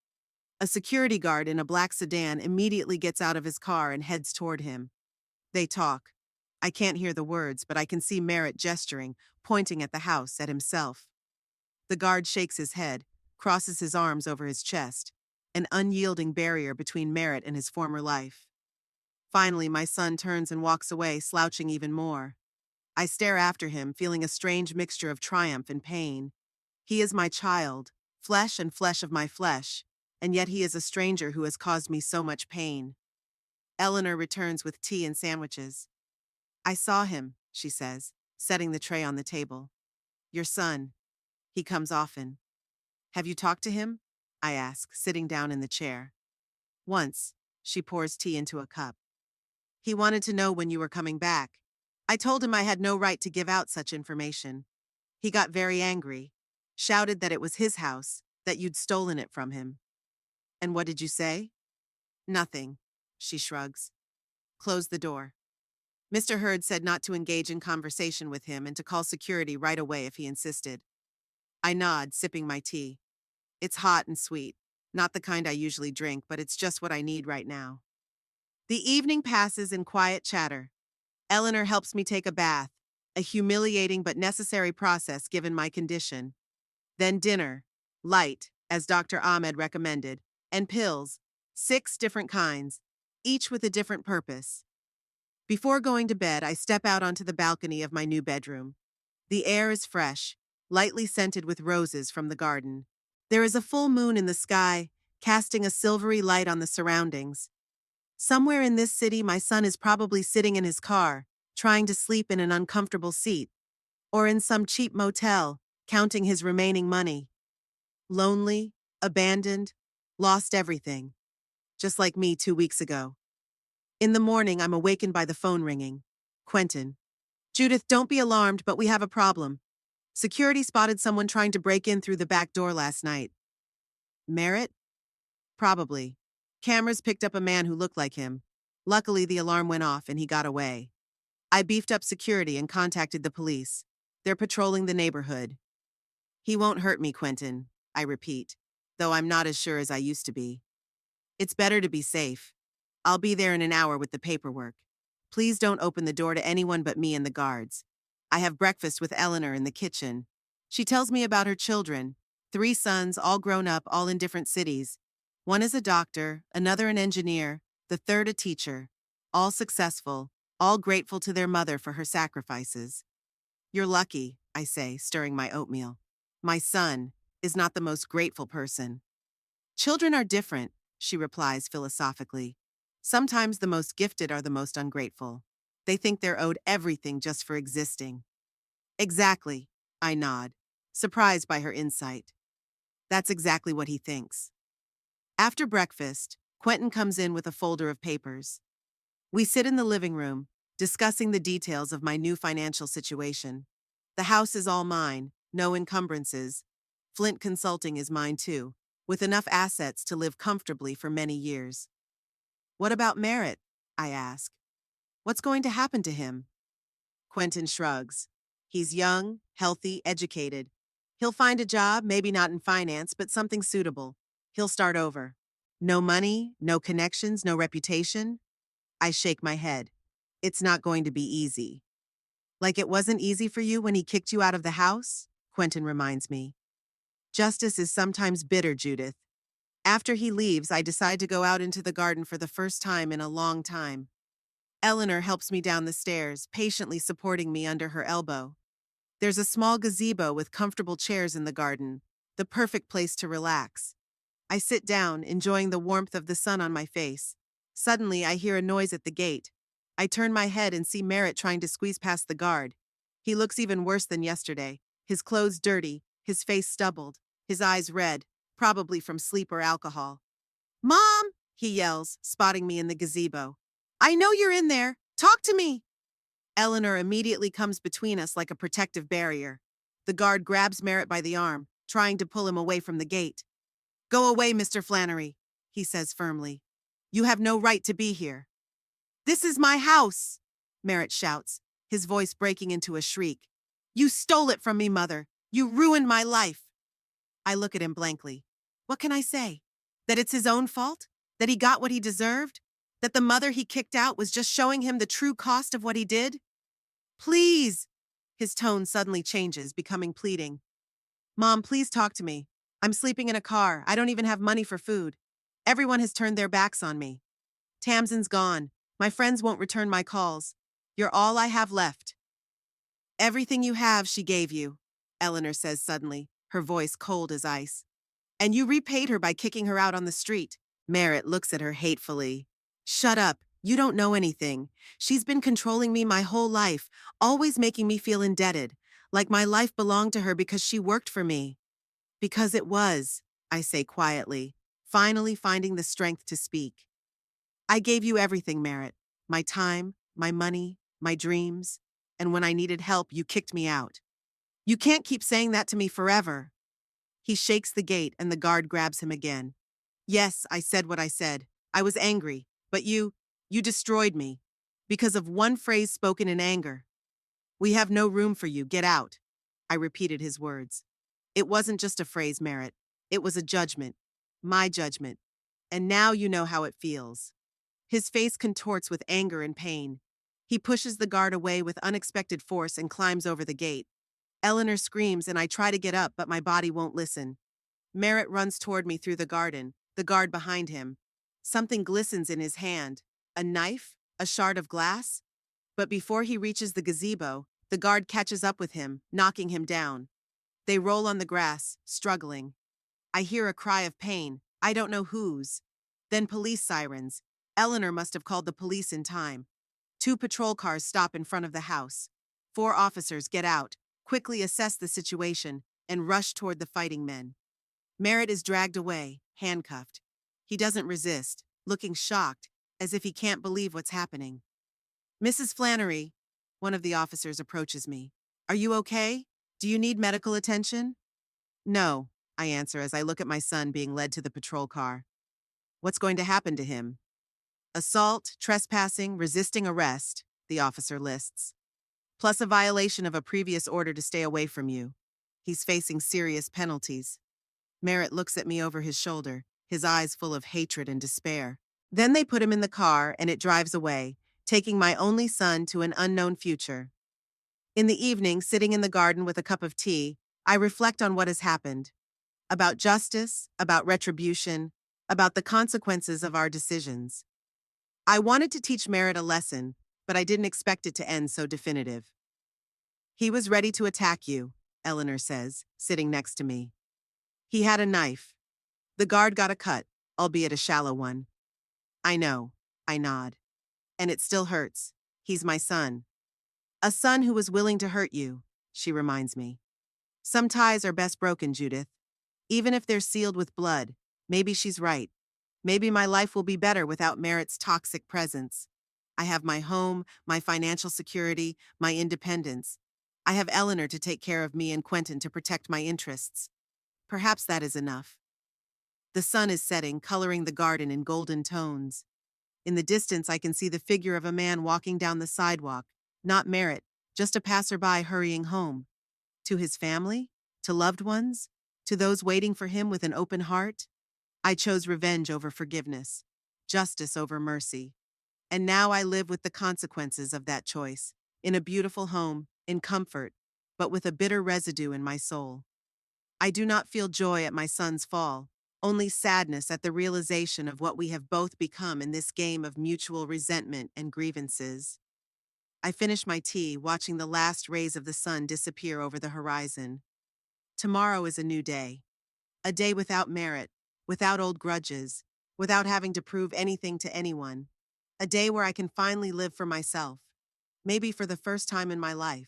A security guard in a black sedan immediately gets out of his car and heads toward him. They talk. I can't hear the words, but I can see Merritt gesturing, pointing at the house, at himself. The guard shakes his head, crosses his arms over his chest, an unyielding barrier between Merritt and his former life. Finally, my son turns and walks away, slouching even more. I stare after him, feeling a strange mixture of triumph and pain. He is my child, flesh and flesh of my flesh, and yet he is a stranger who has caused me so much pain. Eleanor returns with tea and sandwiches. I saw him, she says, setting the tray on the table. Your son. He comes often. Have you talked to him? I ask, sitting down in the chair. Once. She pours tea into a cup. He wanted to know when you were coming back. I told him I had no right to give out such information. He got very angry, shouted that it was his house, that you'd stolen it from him. And what did you say? Nothing, she shrugs. Close the door. Mr. Hurd said not to engage in conversation with him and to call security right away if he insisted. I nod, sipping my tea. It's hot and sweet, not the kind I usually drink, but it's just what I need right now. The evening passes in quiet chatter. Eleanor helps me take a bath, a humiliating but necessary process given my condition. Then dinner, light, as Dr. Ahmed recommended, and pills, 6 different kinds, each with a different purpose. Before going to bed, I step out onto the balcony of my new bedroom. The air is fresh, lightly scented with roses from the garden. There is a full moon in the sky, casting a silvery light on the surroundings. Somewhere in this city, my son is probably sitting in his car, trying to sleep in an uncomfortable seat, or in some cheap motel, counting his remaining money. Lonely, abandoned, lost everything. Just like me 2 weeks ago. In the morning, I'm awakened by the phone ringing. Quentin. Judith, don't be alarmed, but we have a problem. Security spotted someone trying to break in through the back door last night. Merritt? Probably. Cameras picked up a man who looked like him. Luckily, the alarm went off and he got away. I beefed up security and contacted the police. They're patrolling the neighborhood. He won't hurt me, Quentin, I repeat, though I'm not as sure as I used to be. It's better to be safe. I'll be there in an hour with the paperwork. Please don't open the door to anyone but me and the guards. I have breakfast with Eleanor in the kitchen. She tells me about her children, 3 sons, all grown up, all in different cities. One is a doctor, another an engineer, the third a teacher, all successful, all grateful to their mother for her sacrifices. You're lucky, I say, stirring my oatmeal. My son is not the most grateful person. Children are different, she replies philosophically. Sometimes the most gifted are the most ungrateful. They think they're owed everything just for existing. Exactly, I nod, surprised by her insight. That's exactly what he thinks. After breakfast, Quentin comes in with a folder of papers. We sit in the living room, discussing the details of my new financial situation. The house is all mine, no encumbrances. Flint Consulting is mine too, with enough assets to live comfortably for many years. What about Merritt? I ask. What's going to happen to him? Quentin shrugs. He's young, healthy, educated. He'll find a job, maybe not in finance, but something suitable. He'll start over. No money, no connections, no reputation. I shake my head. It's not going to be easy. Like it wasn't easy for you when he kicked you out of the house? Quentin reminds me. Justice is sometimes bitter, Judith. After he leaves, I decide to go out into the garden for the first time in a long time. Eleanor helps me down the stairs, patiently supporting me under her elbow. There's a small gazebo with comfortable chairs in the garden, the perfect place to relax. I sit down, enjoying the warmth of the sun on my face. Suddenly, I hear a noise at the gate. I turn my head and see Merritt trying to squeeze past the guard. He looks even worse than yesterday, his clothes dirty, his face stubbled, his eyes red, probably from sleep or alcohol. Mom, he yells, spotting me in the gazebo. I know you're in there. Talk to me. Eleanor immediately comes between us like a protective barrier. The guard grabs Merritt by the arm, trying to pull him away from the gate. Go away, Mr. Flannery, he says firmly. You have no right to be here. This is my house, Merritt shouts, his voice breaking into a shriek. You stole it from me, Mother. You ruined my life. I look at him blankly. What can I say? That it's his own fault? That he got what he deserved? That the mother he kicked out was just showing him the true cost of what he did? Please! His tone suddenly changes, becoming pleading. Mom, please talk to me. I'm sleeping in a car. I don't even have money for food. Everyone has turned their backs on me. Tamsin's gone. My friends won't return my calls. You're all I have left. Everything you have, she gave you, Eleanor says suddenly, her voice cold as ice. And you repaid her by kicking her out on the street. Merritt looks at her hatefully. Shut up. You don't know anything. She's been controlling me my whole life, always making me feel indebted, like my life belonged to her because she worked for me. Because it was, I say quietly, finally finding the strength to speak. I gave you everything, Merritt. My time, my money, my dreams. And when I needed help, you kicked me out. You can't keep saying that to me forever. He shakes the gate and the guard grabs him again. Yes, I said what I said. I was angry, but you destroyed me. Because of one phrase spoken in anger. We have no room for you, get out. I repeated his words. It wasn't just a phrase, Merritt. It was a judgment. My judgment. And now you know how it feels. His face contorts with anger and pain. He pushes the guard away with unexpected force and climbs over the gate. Eleanor screams and I try to get up, but my body won't listen. Merritt runs toward me through the garden, the guard behind him. Something glistens in his hand. A knife? A shard of glass? But before he reaches the gazebo, the guard catches up with him, knocking him down. They roll on the grass, struggling. I hear a cry of pain. I don't know whose. Then police sirens. Eleanor must have called the police in time. 2 patrol cars stop in front of the house. 4 officers get out, quickly assess the situation, and rush toward the fighting men. Merritt is dragged away, handcuffed. He doesn't resist, looking shocked, as if he can't believe what's happening. Mrs. Flannery, one of the officers approaches me. Are you okay? Do you need medical attention? No, I answer as I look at my son being led to the patrol car. What's going to happen to him? Assault, trespassing, resisting arrest, the officer lists. Plus a violation of a previous order to stay away from you. He's facing serious penalties. Merritt looks at me over his shoulder, his eyes full of hatred and despair. Then they put him in the car and it drives away, taking my only son to an unknown future. In the evening, sitting in the garden with a cup of tea, I reflect on what has happened. About justice, about retribution, about the consequences of our decisions. I wanted to teach Merritt a lesson, but I didn't expect it to end so definitive. He was ready to attack you, Eleanor says, sitting next to me. He had a knife. The guard got a cut, albeit a shallow one. I know, I nod. And it still hurts. He's my son. A son who was willing to hurt you, she reminds me. Some ties are best broken, Judith. Even if they're sealed with blood, maybe she's right. Maybe my life will be better without Merritt's toxic presence. I have my home, my financial security, my independence. I have Eleanor to take care of me and Quentin to protect my interests. Perhaps that is enough. The sun is setting, coloring the garden in golden tones. In the distance, I can see the figure of a man walking down the sidewalk, not Merritt, just a passerby hurrying home. To his family? To loved ones? To those waiting for him with an open heart? I chose revenge over forgiveness, justice over mercy. And now I live with the consequences of that choice, in a beautiful home, in comfort, but with a bitter residue in my soul. I do not feel joy at my son's fall, only sadness at the realization of what we have both become in this game of mutual resentment and grievances. I finish my tea, watching the last rays of the sun disappear over the horizon. Tomorrow is a new day. A day without Merritt, without old grudges, without having to prove anything to anyone. A day where I can finally live for myself, maybe for the first time in my life.